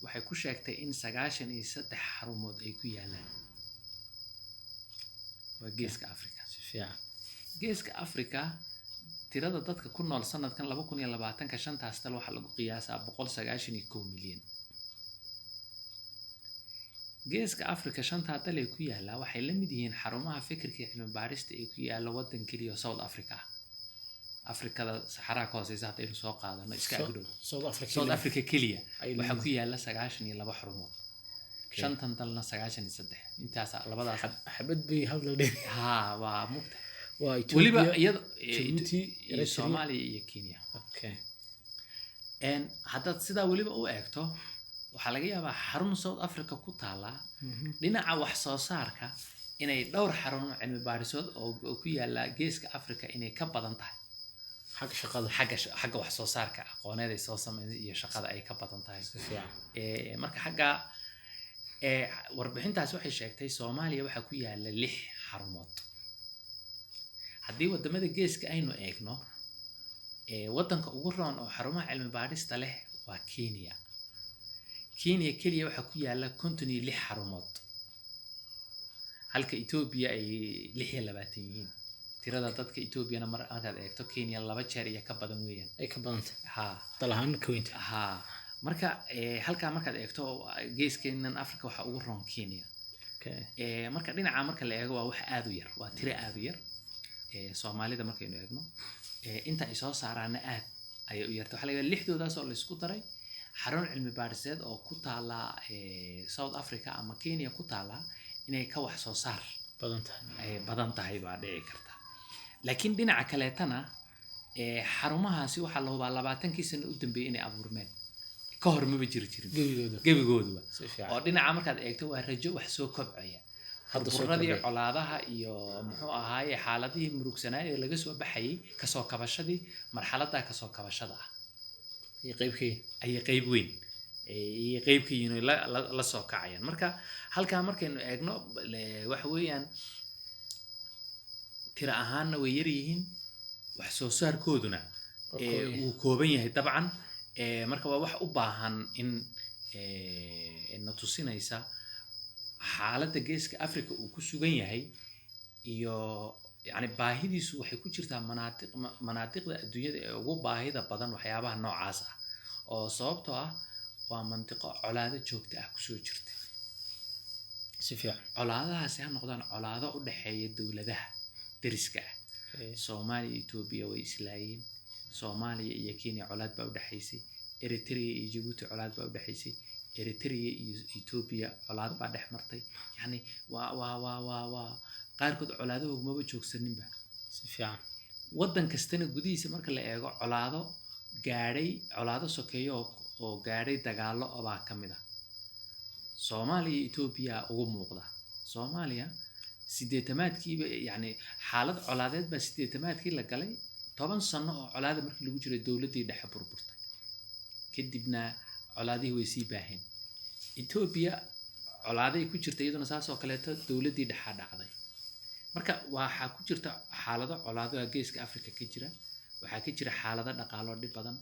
waxay ku sheegtay in 93 xarumood ay ku yaalaan waa geeska Afrika si fiican geeska Afrika tirada dadka ku nool sanadkan 2020 shantaas dal waxa lagu qiyaasaa 191 milyan geeska Afrika shanta dal ee ku yaala waxay la mid yihiin xarumaha fikirka cilmi baarista ee ku yaala waddan kaliya South Africa Afrikada Sahara ka hooseysa hadaynu soo qaadano iska agdhow South Africa kaliya waxa ku yaala 92 xarumood shantan dalna 93 intaas labadaas xabad bay hadal dheer waa mugta waa waliba Djibouti iyo Soomaaliya iyo Kenya haddaad sidaa waliba u eegto waxaa laga yaabaa xarun South Africa ku taala dhinaca wax soo saarka inay dhowr xarun cilmi baarisood oo ku yaala geeska Afrika inay ka badan tahay xagga wax soo saarka aqooneed ay soo sameeyay iyo shaqada ay ka badan tahay marka xagga warbixintaas waxay sheegtay Soomaaliya waxa ku yaala 6 xarumood haddii wadamada geeska aynu eegno waddanka ugu roon oo xarumaha cilmi baadhista leh waa Kenya. Kenya keliya waxaa ku yaala 56 xarumood, halka Ethiopia ay 26 yihiin. tirada dadka Ethiopiana markaad eegto Kenya 2 jeer iyo ka badan weeyaan. ay ka badanta Ha dalahaan ka weynta. ha marka halka markaad eegto geeskeenan Afrika waxa ugu roon Kenya. Marka dhinaca marka la eego waa wax aad u yar, waa tiro aad u yar. Soomaalida markaynu eegno inta ay soo saaraan aad ay u yarto. Waxa laga yaabaa 6doodaas oo la isku daray xarun cilmi baadhiseed oo ku taala South Africa ama Kenya ku taala inay ka wax soo saar badan tahay baa dhici karta. laakiin dhinaca kaleetana xarumahaasi waxa la hubaa 20 sano u dambeeyay inay abuurmeen ka hor ma jiri jirin gebigooduba. oo dhinaca markaad eegto waa rajo wax soo kobcaya. burburadii colaadaha iyo muxuu ahaaye xaaladihii murugsanaa ee laga soo baxayay kasoo kabashadii marxaladda kasoo kabashada ah ay qayb weyn qaybkiina la soo kacayaan. marka halkaa markaynu eegno waxa weeyaan tira ahaanna way yar yihiin, wax soo saarkooduna uu kooban yahay dabcan. marka waa wax u baahan in na tusinaysa xaaladda geeska Afrika uu ku sugan yahay iyo yani baahidiisu waxay ku jirtaa manaatiqda adduunyada ee ugu baahida badan waxyaabaha noocaas ah, oo sababtoo ah waa mantiqo colaado joogto ah kusoo jirta. si fiican colaadahaasi ha noqdaan colaado u dhaxeeya dowladaha deriska ah. Soomaaliya iyo Ethiopia way islaayeen, Soomaaliya iyo Kenya colaad baa u dhaxaysay, Eritrea iyo Djibouti colaad baa u dhaxaysay, Eritrea iyo Ethiopia colaad baa dhex martay. yani waa qaarkood colaadahu maba joogsaninba. si fiican waddan kastana gudihiisa marka la eego colaado sokeeyo oo gaadhay dagaallo baa ka mid ah. Soomaaliya iyo Ethiopia ugu muuqda. Soomaaliya 80maadkiiba yani xaalad colaadeed baa 80maadkii la galay, 10 sano oo colaada markii lagu jiray dowladdii dhexe burburtay, kadibna colaadihii way sii baaheen. Ethiopia colaaday ku jirtay iyaduna saas oo kaleeto dowladdii dhexe dhacday. marka waxaa ku jirta xaalado colaado geeska Afrika ka jira, waxaa ka jira xaalado dhaqaale dhib badan.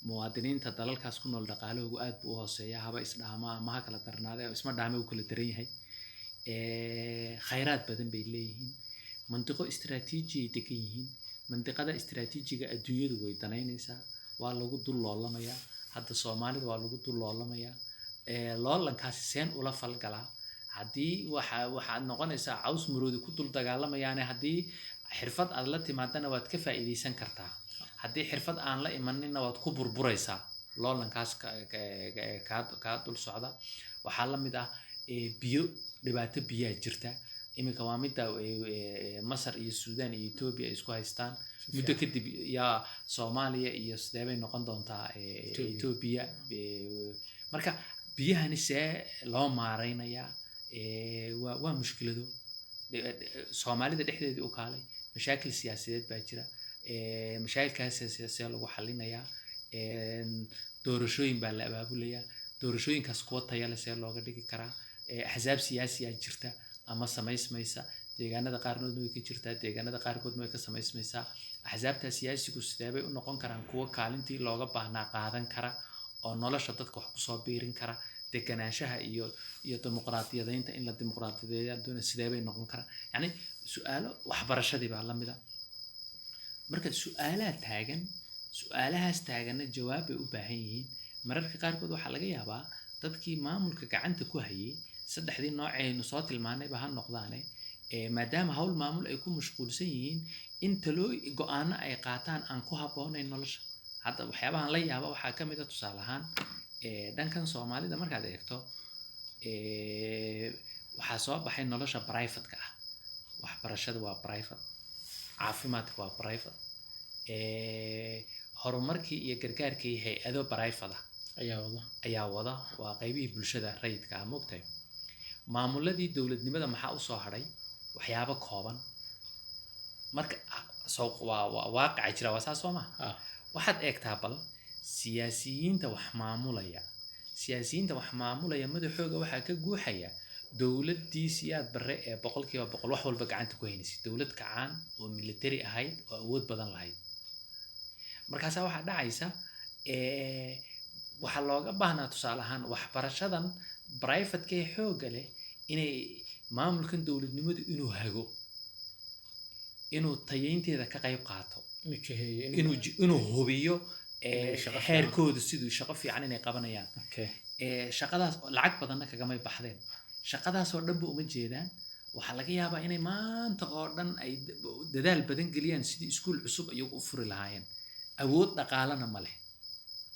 muwaadiniinta dalalkaas ku nool dhaqaalahoodu aad buu u hooseeyaa, haba isdhaama ama ha kala darnaadee isma dhaame uu kala daran yahay. khayraad badan bay leeyihiin, mantiqo istiraatiiji ay degan yihiin. mantiqada istiraatiijiga adduunyadu way danaynaysaa, waa lagu dul loolamayaa. hadda Soomaalida waa lagu dul loolamayaa. loolankaasi seen ula falgalaa haddii waxaad noqonaysaa caws maroodi ku dul dagaalamayaan. haddii xirfad aad la timaadana waad ka faa'iideysan kartaa, haddii xirfad aan la imanina waad ku burburaysaa. loolankaas ka dul socda waxaa la mid ah dhibaato biyaa jirta. iminka waa midda Masar iyo Suudaan iyo Ethiopia isku haystaan. muddo kadib yaa Soomaaliya iyo sidee bay noqon doontaa Ethiopia. marka biyahani see loo maaraynayaa waa mushkilado Soomaalida dhexdeedii u kaalay. mashaakil siyaasadeed baa jira, mashaakilkaas see lagu xalinayaa. doorashooyin baa la abaabulayaa, doorashooyinkaas kuwa tayo leh see looga dhigi karaa. axsaab siyaasiya jirta ama samaysmaysa, deegaanada qaarkoodna way ka jirtaa, deegaanada qaarkoodna way ka samaysmaysaa. axsaabta siyaasigu sidee bay u noqon karaan kuwa kaalintii looga baahnaa qaadan kara oo nolosha dadka wax kusoo biirin kara. deganaanshaha iyo dimuqraadiyadeynta in la dimuqraadiyadeeyo doona sidee bay noqon karaan. yani su'aalo waxbarashadii baa la mid ah. marka su'aalahaas taaganna jawaab bay u baahan yihiin. mararka qaarkood waxaa laga yaabaa dadkii maamulka gacanta ku hayay 3dii nooc aynu soo tilmaanayba ha noqdaane, maadaama hawl maamul ay ku mashquulsan yihiin in go'aano ay qaataan aan ku habboonayn nolosha. hadda waxyaabahan la yaaba waxaa ka mid ah tusaale ahaan dhankan Soomaalida markaad eegto waxaa soo baxay nolosha private-ka ah. waxbarashada waa private, caafimaadka waa private, horumarkii iyo gargaarkii hay-ado private ah ayaa wada. waa qaybihii bulshada rayidka ah. moogtahay maamuladii dowladnimada maxaa u soo hadhay? waxyaabo kooban. marka waa waaqica jira, waa saas soo ma waxaad eegtaa bal siyaasiyiinta wax maamulaya madaxooga waxaa ka guuxaya dowladdii Siyaad Barre ee 100% wax walba gacanta ku haynaysay. dowlad kacaan oo military ahayd oo awood badan lahayd. markaasaa waxaa dhacaysa waxaa looga baahnaa tusaale ahaan waxbarashadan privateka ee xoogga leh inay maamulkan dowladnimadu inuu hago inuu tayeynteeda ka qayb qaato inuu hubiyo heerkooda siduu shaqo fiican inay qabanayaan shaqadaas lacag badanna kagamay baxdeen shaqadaasoo dhanba uma jeedaan waxaa laga yaabaa inay maanta oo dhan ay dadaal badan geliyaan sidii iskuul cusub iyagu u furi lahaayeen awood dhaqaalena ma leh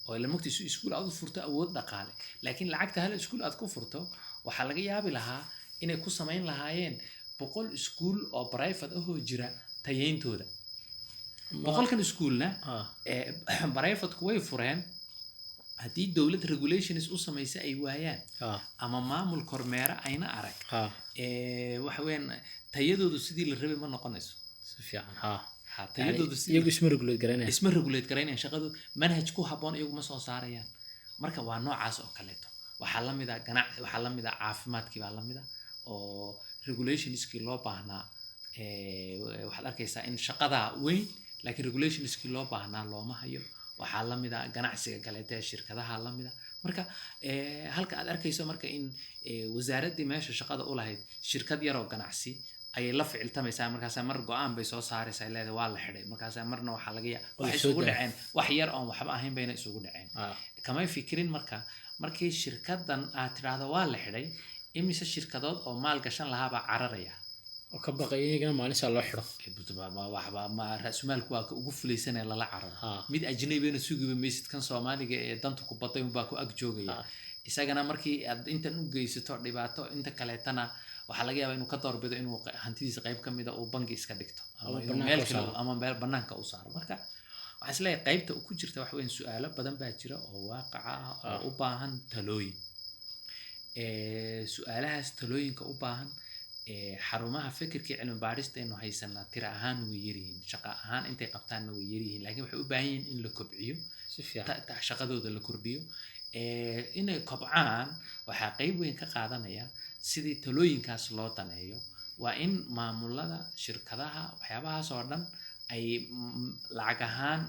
oo ila mogta iskuul aad u furto awood dhaqaale laakiin lacagta hal iskuul aad ku furto waxaa laga yaabi lahaa inay ku samayn lahaayeen 100 iskuul oo private ahoo jira tayeyntooda 100kan iskuulna privateku way fureen haddii dowlad regulations u samaysa ay waayaan ama maamul kormeera ayna arag waxa weeyaan tayadoodu sidii la rabay ma noqonayso si fiican tayadoodu iyagu isma regulate garaynayaan shaqadooda manhaj ku habboon iyagu ma soo saarayaan marka waa noocaas oo kaleeto waxaa la mid ah ganacsi waxaa la mid ah caafimaadkii baa la mid ah oo regulationskii loo baahnaa waxaad arkaysaa in shaqadaa weyn laakiin regulationskii loo baahnaa looma hayo waxaa la mid ah ganacsiga kaleeta ee shirkadaha la mid ah marka halka aad arkayso marka in wasaaraddii meesha shaqada u lahayd shirkad yaroo ganacsi ayay la ficiltamaysaa markaasaa mar go-aan bay soo saaraysaa leedahay waa la xidhay markaasaa marna waxaa laga waxay isugu dhaceen wax yar oon waxba ahayn bayna isugu dhaceen kamay fikirin markii shirkadan aad tidhaahdo waa la xidhay imise shirkadood oo maal gashan lahaabaa cararaya oo ka baqay iyagana maalinsaa loo xidho ra-sumaalku waa ka ugu fulaysanee lala cararo mid ajnabina sugiba maysid kan soomaaliga ee danta ku baday unbaa ku ag joogaya isagana markii aad intan u geysato dhibaato inta kaleetana waxaa laga yaabaa inuu ka doorbido inuu hantidiisa qayb ka mida uu bangi iska dhigto ama meel banaanka u saaro marka waxaan isleeyahay qaybta ku jirta wax weyn su-aalo badan baa jira oo waaqaca ah oo u baahan talooyin su-aalahaas talooyinka u baahan xarumaha fikirkii cilmi baarista aynu haysanaa tira ahaan way yaryihiin shaqo ahaan intay qabtaanna way yaryihiin laakiin waxay u baahan yihiin in la kobciyo shaqadooda la kordhiyo inay kobcaan waxaa qayb weyn ka qaadanaya sidii talooyinkaas loo daneeyo waa in maamulada shirkadaha waxyaabahaas oo dhan ay lacag ahaan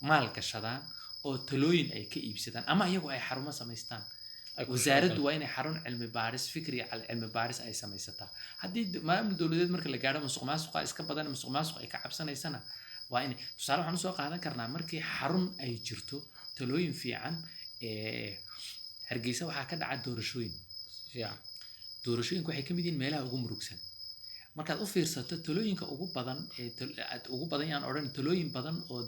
maal gashadaan oo talooyin ay ka iibsadaan ama iyagu ay xarumo samaystaan wasaaraddu waa inay xarun cilmi baaris fikri cilmi baaris ay samaysataa haddii maamul dowladeed marka la gaadho musuqmaasuqa iska badan musuqmaasuq ay ka cabsanaysana waa in tusaale waxaan usoo qaadan karnaa markii xarun ay jirto talooyin fiican hargeysa waxaa ka dhaca doorashooyinku waxay ka mid yihiin meelaha ugu murugsan markaad u fiirsato talooyinka ugu badan yaan odhan talooyin badan oo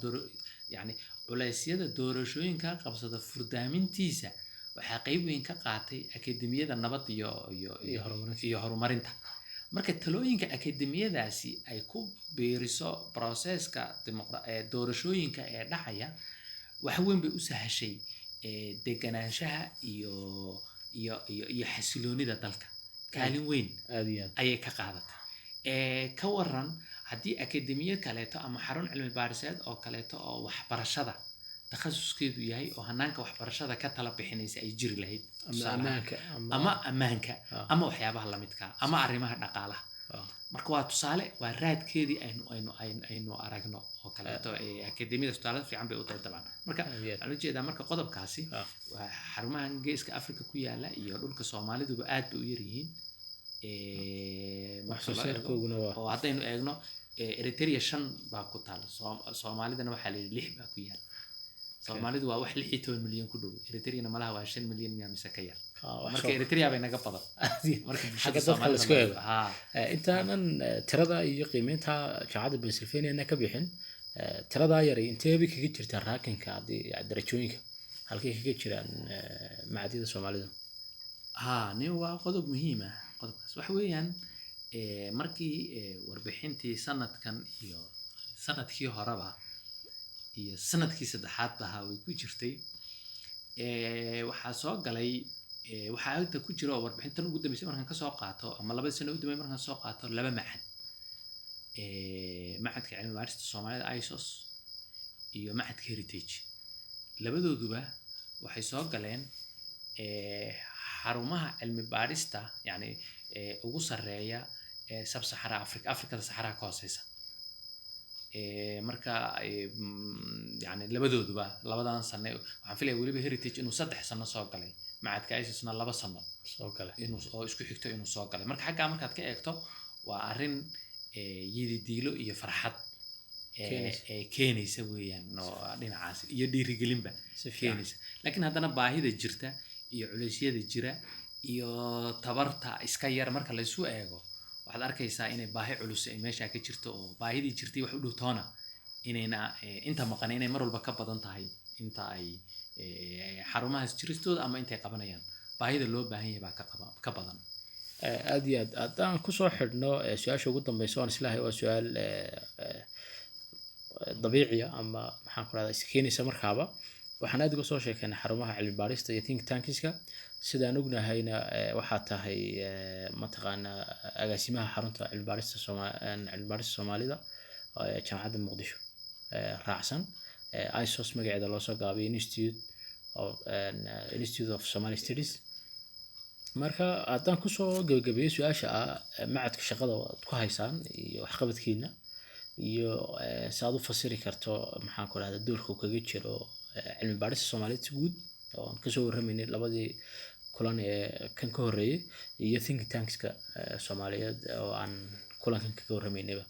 yani culeysyada doorashooyinka qabsada furdaamintiisa waxaa qayb weyn ka qaatay akademiyada nabad iyo horumarinta marka talooyinka akademiyadaasi ay ku biiriso processka doorashooyinka ee dhacaya wax weyn bay u sahashay deganaanshaha iyo xasiloonida dalka kaalin weyn ayay ka qaadatay ka waran haddii akademiyad kaleeto ama xarun cilmi baariseed oo kaleeto oo waxbarashada takhasuskeedu yahay oo hanaanka waxbarashada ka tala bixinaysa ay jiri lahayd ama ammaanka ama waxyaabaha lamidka ama arrimaha dhaqaalaha marka waa tusaale waa raadkeedii aynu aragno oo kaleeto akademiyada tusaale fiican bay u tahay dabcan marka waxaan ujeedaa marka qodobkaasi waa xarumahan geeska afrika ku yaala iyo dhulka soomaaliduba aad bay u yaryihiin oo haddaynu eegno eritrea 5 baa ku taala soomaalidana waxaa la yidhi 6 baa ku yaala soomaalidu waa wax 16 milyan ku dhow eritreana malaha waa 5 milyan miyaa mise ka yar marka eritrea bay naga badan marka xagga dadka la isku eego intaanan tirada iyo qiimeynta jaamacadda Pennsylvania ka bixin tirada yar intee bay kaga jirtaa raakinka darajooyinka halkay kaga jiraan macaadida Soomaalida nin waa qodob muhiim ah qodobkaas wax weeyaan markii warbixintii sanadkan iyo sanadkii horeba iyo sanadkii saddexaad ahaa way ku jirtay waxaa soo galay waxaa inta ku jira warbixintan ugu dambeysay markaan kasoo qaato ama 2 sano u dambeeyay markaan soo qaato 2 macad macadka cilmi baarista Soomaalida ISOS iyo macadka Heritage labadooduba waxay soo galeen xarumaha cilmi baarista yani ugu sareeya sub-Sahara Afrikada Sahara ka hooseysa marka yani labadooduba labadan sano waxaan filaya weliba heritage inuu 3 sano soo galay macadka ISISna 2 sano soo galay inuu oo isku xigto inuu soo galay marka xaggaa markaad ka eegto waa arrin yididiilo iyo farxad keenaysa weeyaan oo dhinacaas iyo dhiirigelinba keenaysa laakiin haddana baahida jirta iyo culeysyada jira iyo tabarta iska yar marka la isu eego waxaad arkaysaa inay baahi culus ay meesha ka jirto oo baahidii jirtay wax u dhowtoona inayna inta maqan inay mar walba ka badan tahay inta ay xarumahaas jiristooda ama intay qabanayaan baahida loo baahan yahay baa ka badan aad iyo aad haddaan kusoo xidhno su-aasha ugu dambeysa waan islahay waa su-aal dabiiciya ama maxaan ku rahdaa iska keenaysa markaaba waxaan aad uga soo sheekeynay xarumaha cilmi baarista iyo think tankiska sidaan ognahayna waxaa tahay mataqaanaa agaasimaha xarunta cilmi baarista soomaalida jaamacadda muqdisho raacsan ISOS magaceeda loo soo gaabiyay Institute of Somali Studies marka haddaan kusoo gabagabeeyo su-aasha ah macadka shaqada aad ku haysaan iyo waxqabadkiina iyo si aad u fasiri karto maxaan ku rahdaa doorka uu kaga jiro cilmi baarista Soomaaliyeed si guud oo aan kasoo warramaynay labadii kulan ee kan ka horreeyay iyo think tankska Soomaaliyeed oo aan kulankan kaga warramaynayba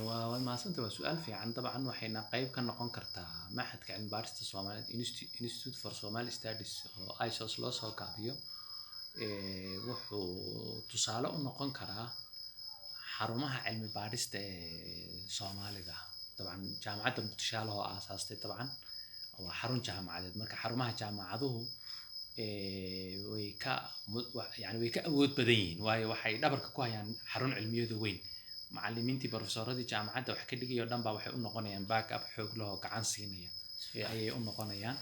waa maasanta waa su'aal fiican dabcan waxayna qayb ka noqon kartaa maxadka cilmi baarista Soomaaliyeed Institute for Somali Studies oo ISOS loo soo gaabiyo wuxuu tusaale u noqon karaa xarumaha cilmi baarista Soomaalida dabcan jaamacadda Muqdisho loo aasaastay dabcan waa xarun jaamacadeed marka xarumaha jaamacaduhu way ka awood badan yihiin waayo waxay dhabarka ku hayaan xarun cilmiyeed weyn macallimiintii professoradii jaamacadda wax ka dhigayo dhan baa waxay u noqonayaan backup xoog leh oo gacan siinaya ayay u noqonayaan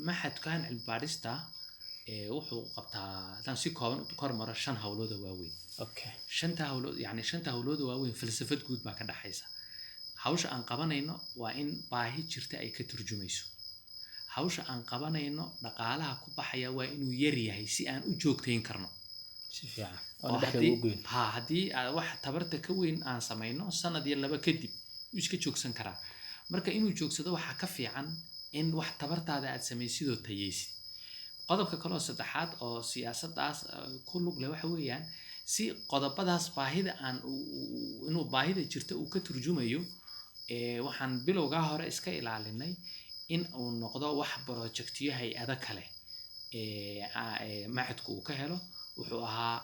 maxadkan cilmi baarista wuxuu qabtaa tan si kooban u kormaro 5 hawlood oo waaweyn shanta hawlood oo waaweyn falsafad guud baa ka dhaxaysa hawsha aan qabanayno waa in baahi jirta ay ka turjumayso hawsha aan qabanayno dhaqaalaha ku baxaya waa inuu yar yahay si aan u joogtayn karno si fiican haddii wax tabarta ka weyn aan samayno sanad iyo 2 kadib uu iska joogsan karaa marka inuu joogsado waxaa ka fiican in wax tabartaada aad samaysidoo tayeysid qodobka kale oo saddexaad oo siyaasadaas ku lug leh waxa weeyaan si qodobadaas baahida aan inuu baahida jirta uu ka turjumayo waxaan bilowga hore iska ilaalinay in uu noqdo wax projectiyo hay'ado kale macadku uu ka helo wuxuu ahaa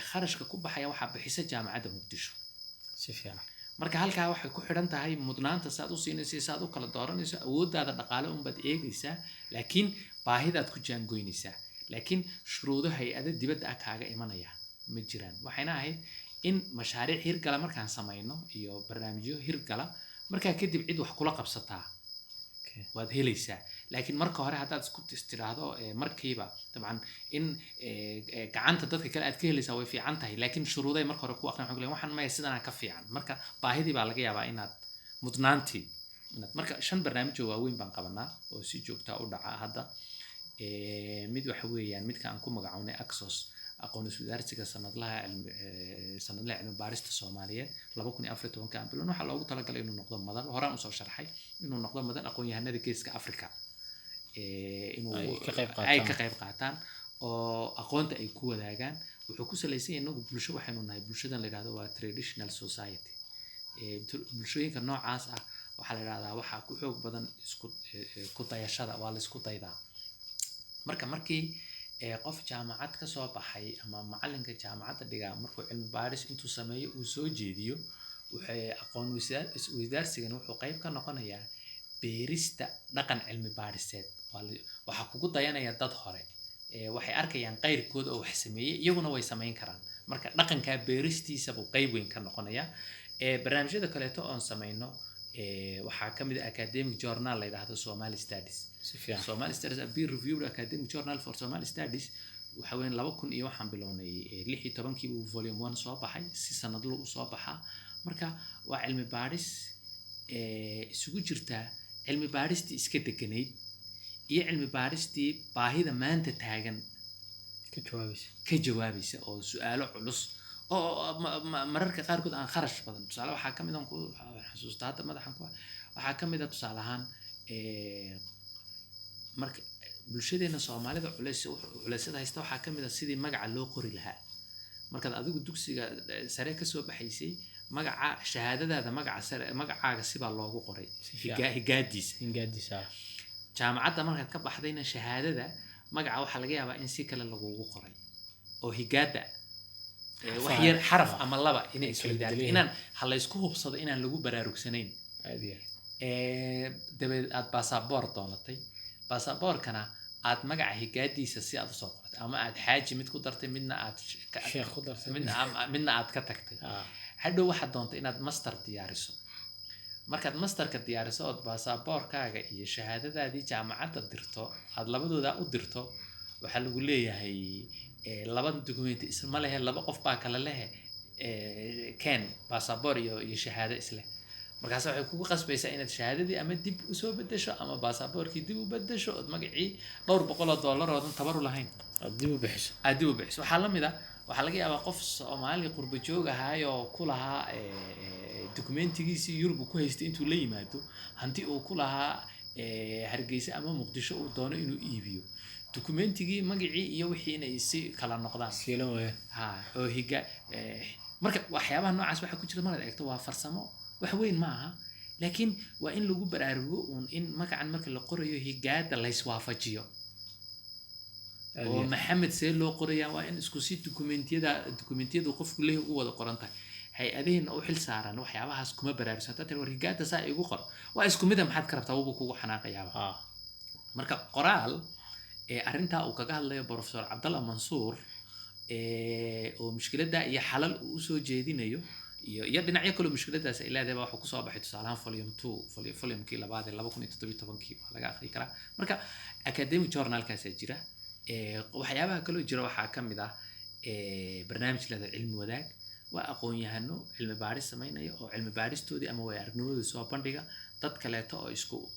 kharashka ku baxaya waxaa bixisa jaamacadda Muqdisho si fiican marka halkaa waxay ku xidhan tahay mudnaanta saad u siinayso saad u kala dooranayso awooddaada dhaqaale un baad eegaysaa laakiin baahidaad ku jaangoynaysaa laakiin shuruudo hay'ado dibadda ah kaaga imanaya ma jiraan waxayna ahayd in mashaariic hirgala markaan samayno iyo barnaamijyo hirgala markaa kadib cid wax kula qabsataa waad helaysaa laakiin marka hore haddaad isku tiraahdo markiiba dabcan in gacanta dadka kale aad ka helaysaa way fiican tahay laakiin shuruuday marka hore ku aqrin waxaan maya sidanaa ka fiican marka baahidii baa laga yaabaa inaad mudnaantii marka 5 barnaamij oo waaweyn baan qabanaa oo si joogta u dhaca hadda mid waxa weeyaan midka aan ku magacawnay Axos aqoon isweydaarsiga sanadlaha cilmi baarista Soomaaliyeed 2014 aan bilown waxa loogu talagalay inuu noqdo madal horaan u soo sharxay inuu noqdo madal aqoon-yahanada geeska Afrika inuu ay ka qayb qaataan oo aqoonta ay ku wadaagaan wuxuu ku salaysan yahay inagu bulsho waxaynu nahay bulshadan la yiraahdo waa traditional society bulshooyinka noocaas ah waxaa la yiraahdaa waxaa ku xoog badan ku dayashada waa la isku daydaa markii qof jaamacad ka soo baxay ama macalinka jaamacadda dhigaa markuu cilmi baaris intuu sameeyo uu soo jeediyo waxay aqoon isweydaarsigan wuxuu qayb ka noqonayaa beerista dhaqan cilmi baariseed waxaa kugu dayanaya dad hore waxay arkayaan qayrkood oo wax sameeyay iyaguna way sameyn karaan marka dhaqanka beeristiisa buu qayb weyn ka noqonayaa barnaamijyada kaleeto oon sameyno waxaa ka mid ah academic journal la yiraahdo Somali Studies Somali Studies a peer reviewed academic journal for Somali Studies waxa weyn 2000 iyo waxaan bilownay 16 uu volume 1 soo baxay si sanadlo u soo baxa marka waa cilmi baaris isugu jirta cilmi baaristii iska deganayd iyo cilmi baaristii baahida maanta taagan ka jawaabaysa oo su'aalo culus mararka qaarkood aan kharash badan tusaale waxaa ka mid aan ku xasuusta hadda madaxan ku waxaa ka mid ah tusaale ahaan marka bulshadeena Soomaalida culeysyada haysta waxaa ka mid ah sidii magaca loo qori lahaa markaad adigu dugsiga sare ka soo baxaysay magaca shahaadadaada magaca sare magacaaga sibaa loogu qoray higaadiisa jaamacadda markaad ka baxdayna shahaadada magaca waxaa laga yaabaa in si kale lagugu qoray oo higaada wax yar xaraf ama laba inay isweydaarto inaan hal isku hubsado inaan lagu baraarugsanayn dabeed aad baasaboor doonatay baasaboorkana aad magaca higaadiisa si aad u soo qortay ama aad xaaji mid ku dartay midna aad sheekh ku dartay midna aad ka tagtay hadhow waxaad doontay inaad master diyaariso markaad masterka diyaariso oo baasaboorkaaga iyo shahaadadaadii jaamacadda dirto aad labadooda u dirto waxa lagu leeyahay laba document isma leh laba qof baa kala leh kan baasaboor iyo shahaado isla markaas waxay kugu qasbaysaa inaad shahaadadii ama dib u soo bedesho ama baasaboorkii dib u bedesho oo magacii $200 oo tabar u lahayn dib u bixiso waxa la mid ah waxa laga yaabaa qof Soomaali qurba joog ahaay oo ku lahaa documentigiisii Yurub ku haystay intuu la yimaado hanti uu ku lahaa Hargeysa ama Muqdisho uu doono inuu iibiyo documentigii magacii iyo wixii inay si kala noqdaan siilan way oo higa marka waxyaabaha noocaas waxa ku jira marad eegto waa farsamo wax weyn ma aha laakiin waa in lagu baraarugo in magacan marka la qorayo higaada la iswaafajiyo oo maxamed see loo qorayaa waa in isku si dokumentiyada qofku leeyahay u wada qoran tahay hay-adaheenna u xil saaran waxyaabahaas kuma baraarugsan tahay war higaada saa igu qor waa isku mid ah maxaad ka rabtaa wuxuu kugu xanaaqayaa marka qoraal arrinta uu kaga hadlayo Professor Cabdalla Mansuur oo mushkiladda iyo xalal uu soo jeedinayo iyo dhinacyo kale mushkiladaas ay leedahay waxa ku soo baxay tusaalahan volume 2 volume-kii labaad ee 2017 laga akhri karaa marka academic journal-kaas jira waxyaabaha kale oo jira waxaa ka mid ah barnaamij la cilmi wadaag waa aqoon-yahano cilmi baaris sameynaya oo cilmi baaristoodii ama way aragnimadooda soo bandhiga dad kaleeto oo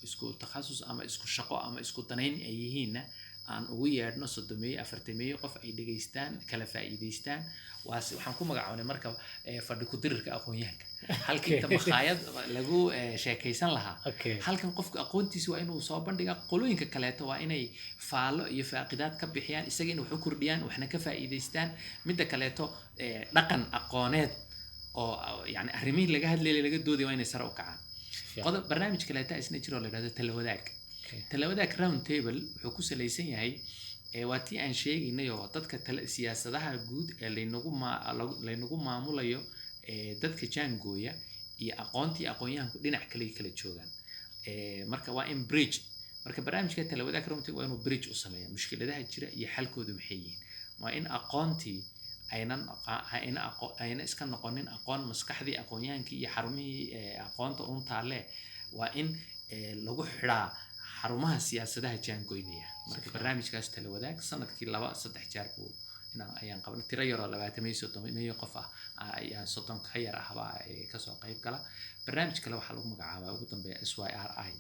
isku takhasus ama isku shaqo ama isku danayn ay yihiinna aan ugu yeedhno 30 qof ay dhageystaan kala faa'iideystaan waxaan ku magacaabnay marka fadhi ku dirirka aqoon-yahanka halkii tabakhayad lagu sheekaysan lahaa halkan qofka aqoontiisa waa inuu soo bandhiga qolooyinka kaleeto waa inay faalo iyo faaqidaad ka bixiyaan isaga in wax u kordhiyaan waxna ka faa'iideystaan midda kaleeto dhaqan aqooneed oo yani arrimihii laga hadlayay laga doodayay waa inay sare u kacaan qodob barnaamij kaleeto isna jiro la yiraahdo talawadaag round table wuxuu ku salaysan yahay waa tii aan sheegaynay oo dadka siyaasadaha guud ee laynagu maamulayo dadka jaangooya iyo aqoon-yahanku dhinac kala joogaan marka waa in bridge marka barnaamijka talawadaag round table waa inuu bridge u sameeyo mushkiladaha jira iyo xalkoodu maxay yihiin waa in aqoontii ayna iska noqonin aqoon maskaxdii aqoon-yahankii iyo xarumihii aqoonta taale waa in lagu xidhaa xarumaha siyaasadaha jaangoynaya marka barnaamijkaas talawadaag sanadkii 2-3 jeer buu ayaan qabanay tiro yar oo 20 qof ah ayaa 30 ka yar ahba ka soo qayb gala barnaamij kale waxa lagu magacaabaa ugu dambeeya SYRI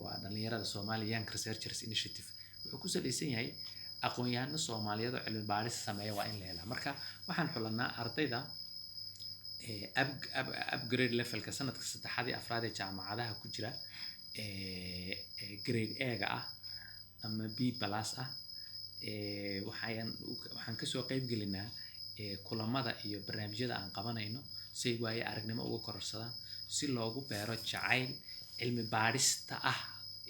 waa dhalinyarada Somali Young Researchers Initiative wuxuu ku salaysan yahay aqoon-yahano Soomaaliyeed oo cilmi baaris sameeya waa in la helaa marka waxaan xulanaa ardayda upgrade levelka sanadka 3 iyo 4 ee jaamacadaha ku jira grade A-ga ah ama B+ ah waxaan ka soo qayb gelinaa kulamada iyo barnaamijyada aan qabanayno si ay aragnimo uga kororsadaan si loogu beero jacayl cilmi baarista ah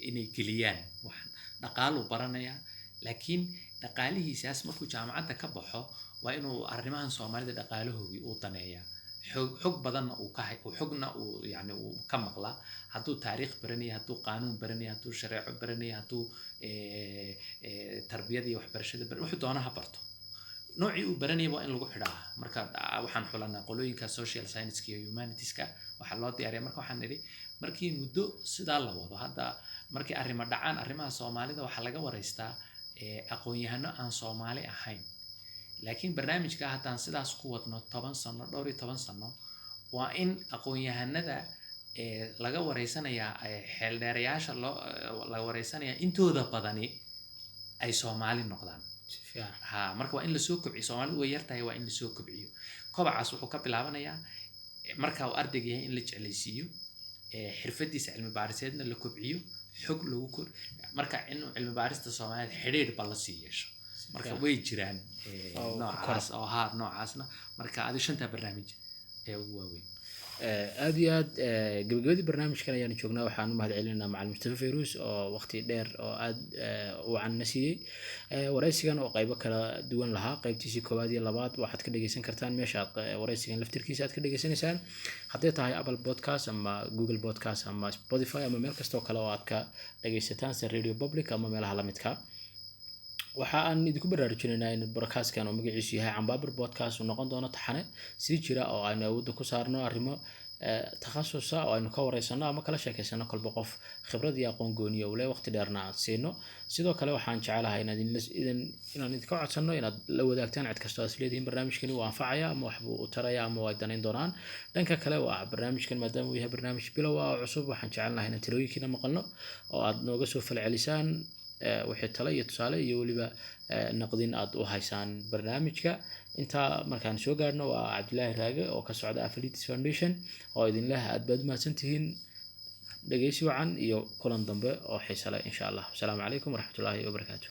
inay geliyaan waxaan dhaqaalo baranaya laakiin dhaqaalihiisaas markuu jaamacadda ka baxo waa inuu arrimahan Soomaalida dhaqaalahoodii u daneeyaa xog badan uu ka xogna uu yani uu ka maqla hadduu taariikh baranaya hadduu qaanuun baranaya hadduu shareeco baranaya hadduu tarbiyada iyo waxbarashada wuxuu doonaha barto noocii uu baranaya waa in lagu xidhaa marka waxaan xulanaa qolooyinka social science iyo humanitiska waxa loo diyaariyaa marka waxaan nidhi markii muddo sidaa la wado hadda markii arrimo dhacaan arrimaha Soomaalida waxa laga wareystaa aqoon-yahano aan Soomaali ahayn laakiin barnaamijka haddaan sidaas ku wadno 10 sano dhowr iyo 10 sano waa in aqoon-yahanada laga wareysanayaa xeeldheerayaasha laga wareysanayaa intooda badani ay Soomaali noqdaan ha marka waa in la soo kobciyo Soomaalidu way yartahay waa in la soo kobciyo kobacaas wuxuu ka bilaabanayaa marka uu ardayga yahay in la jeclaysiiyo xirfadiisa cilmi baariseedna la kobciyo xog lagu kor marka in cilmi baarista Soomaaliyeed xiriir bal la sii yeesho marka way jiraan noocaasna marka adi shanta barnaamij ee ugu waaweyn aad iyo aad gabagabadii barnaamijkan ayaan joognaa waxaan u mahadcelinaynaa macallin Mustafa Fayruus oo waqti dheer oo aad u wacan siiyay wareysigan oo qaybo kala duwan lahaa qaybtiisii koowaad iyo labaad waxaad ka dhageysan kartaan meesha wareysigan laftirkiisa aad ka dhageysanaysaan haddii tahay Apple Podcast ama Google Podcast ama Spotify ama meel kasta oo kale oo aad ka dhageysataan sida Radio Public ama meelaha la midka waxa aan idinku baraarujinaynaa in broadcast-kan oo magaciisu yahay Cambaabir Podcast uu noqon doono taxane si jira oo aynu awood ku saarno arrimo takhasus ah oo aynu ka wareysano ama kala sheekeysano kolba qof khibrad iyo aqoon gooni ah u leh waqti dheerna aan siino sidoo kale waxaan jecelahay inaan idinka codsano inaad la wadaagtaan cid kasta oo isleedihiin barnaamijkani uu anfacaya ama waxbuu u taraya ama way danayn doonaan dhanka kale waa barnaamijkan maadaama uu yahay barnaamij bilow ah oo cusub waxaan jecelnahay inaan talooyinkiina maqalno oo aad nooga soo falcelisaan wixii talo iyo tusaale iyo waliba naqdin aad u haysaan barnaamijka inta markaan soo gaarno waa Cabdullaahi Raage oo ka socda Aphilitis Foundation oo idin leh aad baad mahadsantihiin dhageysi wacan iyo kulan dambe oo xiiso leh insha Allah. Assalaamu calaykum waraxmatullaahi wabarakaatuh.